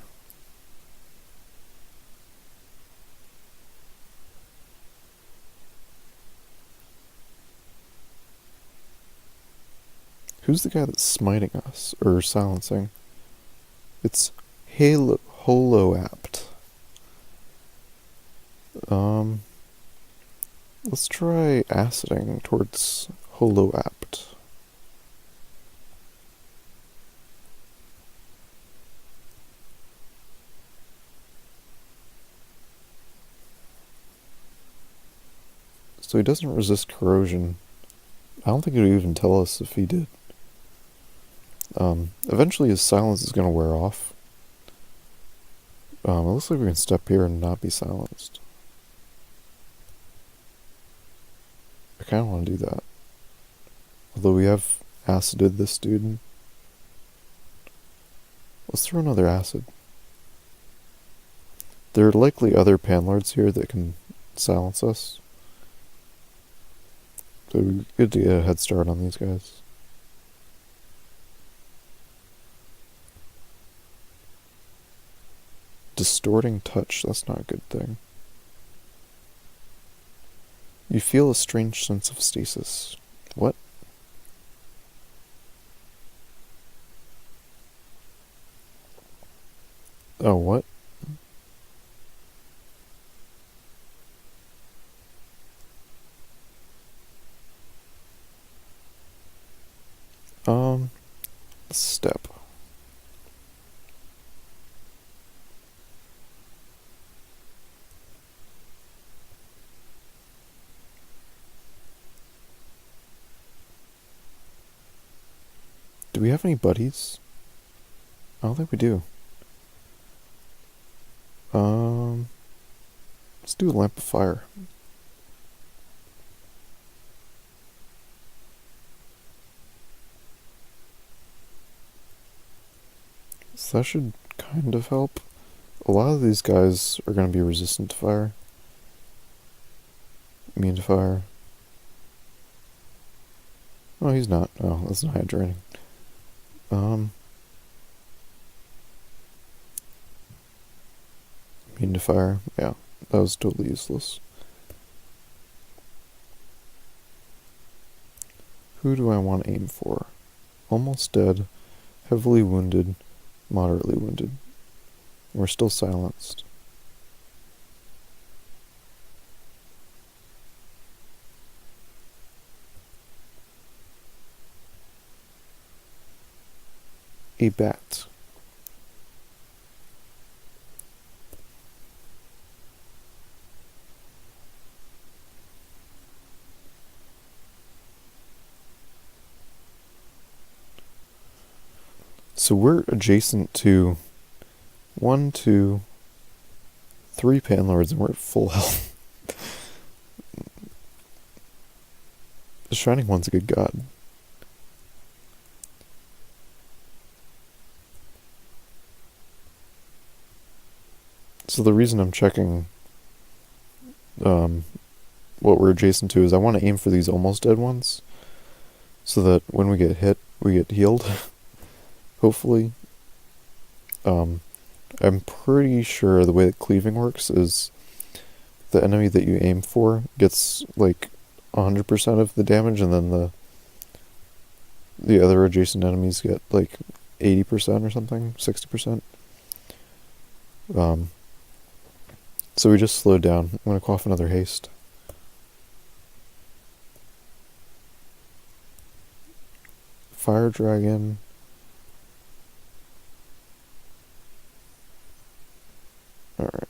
Who's the guy that's smiting us, or silencing? It's Holo-apt. Let's try aciding towards Holo-apt. So he doesn't resist corrosion. I don't think it would even tell us if he did. Eventually his silence is going to wear off. It looks like we can step here and not be silenced. I kind of want to do that. Although we have acided this dude. Let's throw another acid. There are likely other panlords here that can silence us. So it'd be good to get a head start on these guys. Distorting touch, that's not a good thing. You feel a strange sense of stasis. What? Oh, what? Step. Do we have any buddies? I don't think we do. Let's do a lamp of fire. So that should kind of help. A lot of these guys are going to be resistant to fire. Immune to fire. Oh, he's not. Oh, that's not hydrating. Immune to fire. Yeah, that was totally useless. Who do I want to aim for? Almost dead, heavily wounded, moderately wounded. We're still silenced. A bat. So we're adjacent to 1, 2, 3 Panlords, and we're at full health. The Shining One's a good god. So the reason I'm checking what we're adjacent to is I want to aim for these almost dead ones, so that when we get hit, we get healed. Hopefully. I'm pretty sure the way that cleaving works is the enemy that you aim for gets like 100% of the damage, and then the other adjacent enemies get like 80% or something, 60%. So we just slowed down. I'm gonna quaff another haste. Fire Dragon. Alright.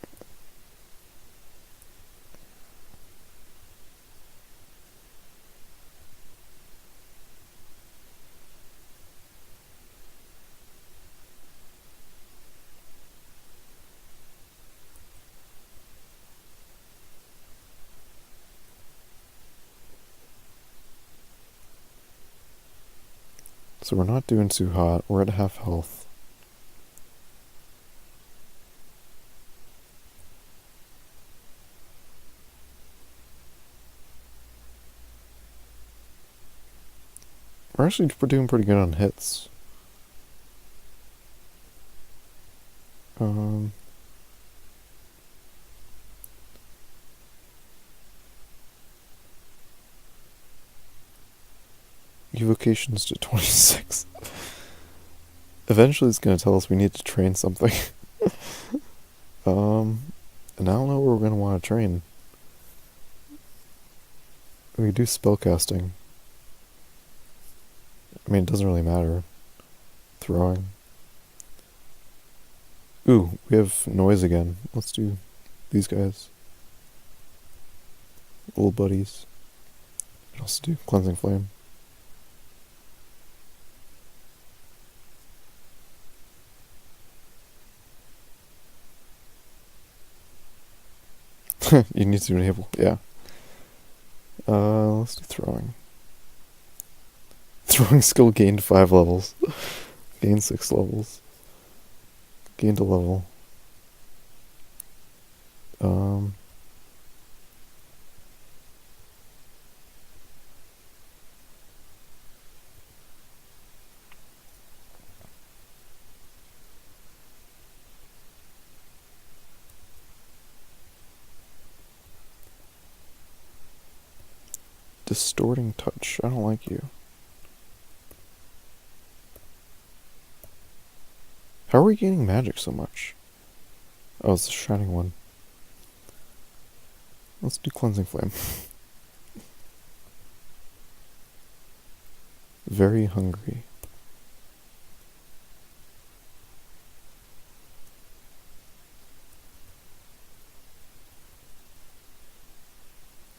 So we're not doing too hot. We're at half health. We're actually doing pretty good on hits. Evocations to 26. Eventually it's going to tell us we need to train something. And I don't know where we're going to want to train. We do spellcasting. I mean, it doesn't really matter. Throwing. Ooh, we have noise again. Let's do these guys. Little buddies. We can also do Cleansing Flame. You need to enable, yeah. Let's do throwing. Throwing skill gained 5 levels. Gained 6 levels. Gained a level. Distorting touch. I don't like you. How are we gaining magic so much? Oh, it's the Shining One. Let's do Cleansing Flame. Very hungry.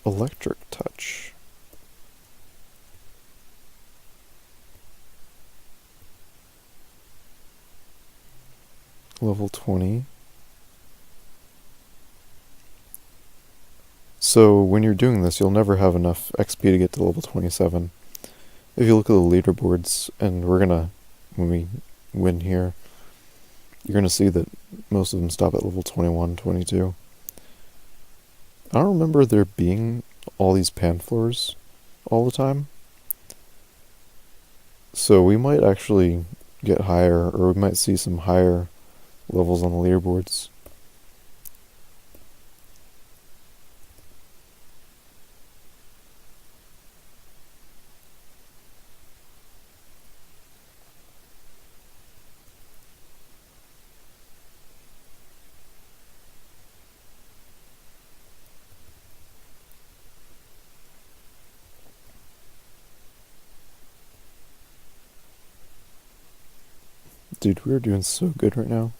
Electric touch. Level 20. So when you're doing this, you'll never have enough XP to get to level 27. If you look at the leaderboards, and when we win here, you're gonna see that most of them stop at level 21, 22. I don't remember there being all these pan floors all the time. So we might actually get higher, or we might see some higher levels on the leaderboards. Dude, we're doing so good right now.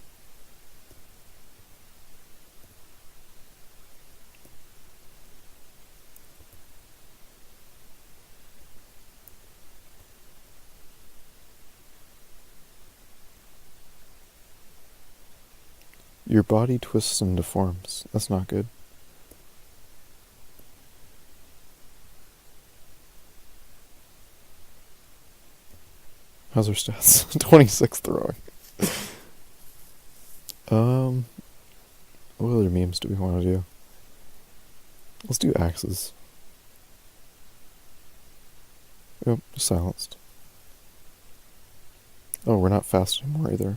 Your body twists and deforms. That's not good. How's her stats? 26 throwing. What other memes do we want to do? Let's do axes. Oh, silenced. Oh, we're not fast anymore either.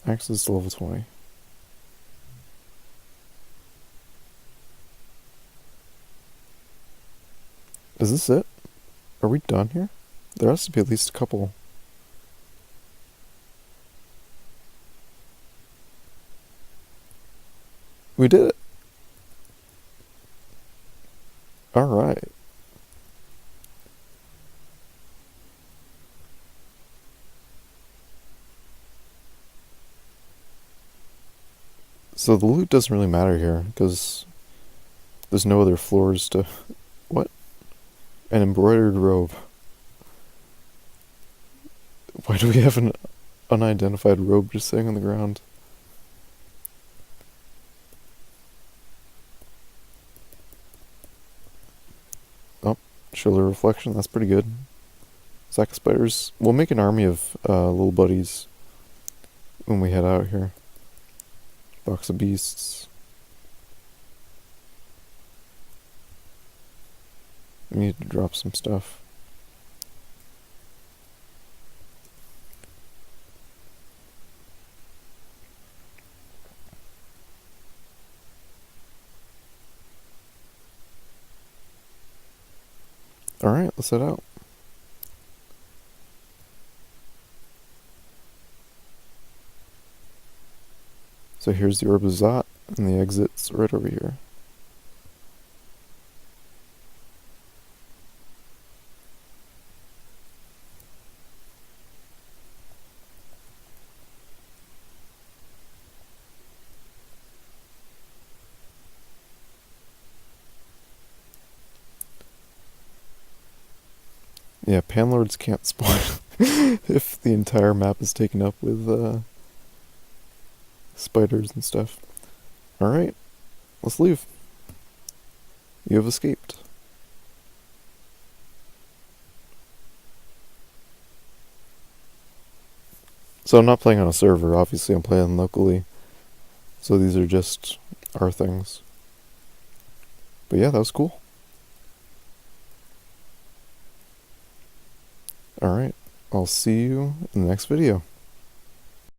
Axes to level 20. Is this it? Are we done here? There has to be at least a couple. We did it! Alright. So the loot doesn't really matter here, because there's no other floors to... What? An embroidered robe. Why do we have an unidentified robe just sitting on the ground? Oh, shoulder reflection, that's pretty good. Sack of spiders. We'll make an army of little buddies when we head out here. Box of beasts. We need to drop some stuff. Alright, let's head out. So here's the Orb of Zot, and the exit's right over here. Yeah, panlords can't spawn if the entire map is taken up with spiders and stuff. Alright, let's leave. You have escaped. So I'm not playing on a server, obviously I'm playing locally. So these are just our things. But yeah, that was cool. Alright, I'll see you in the next video.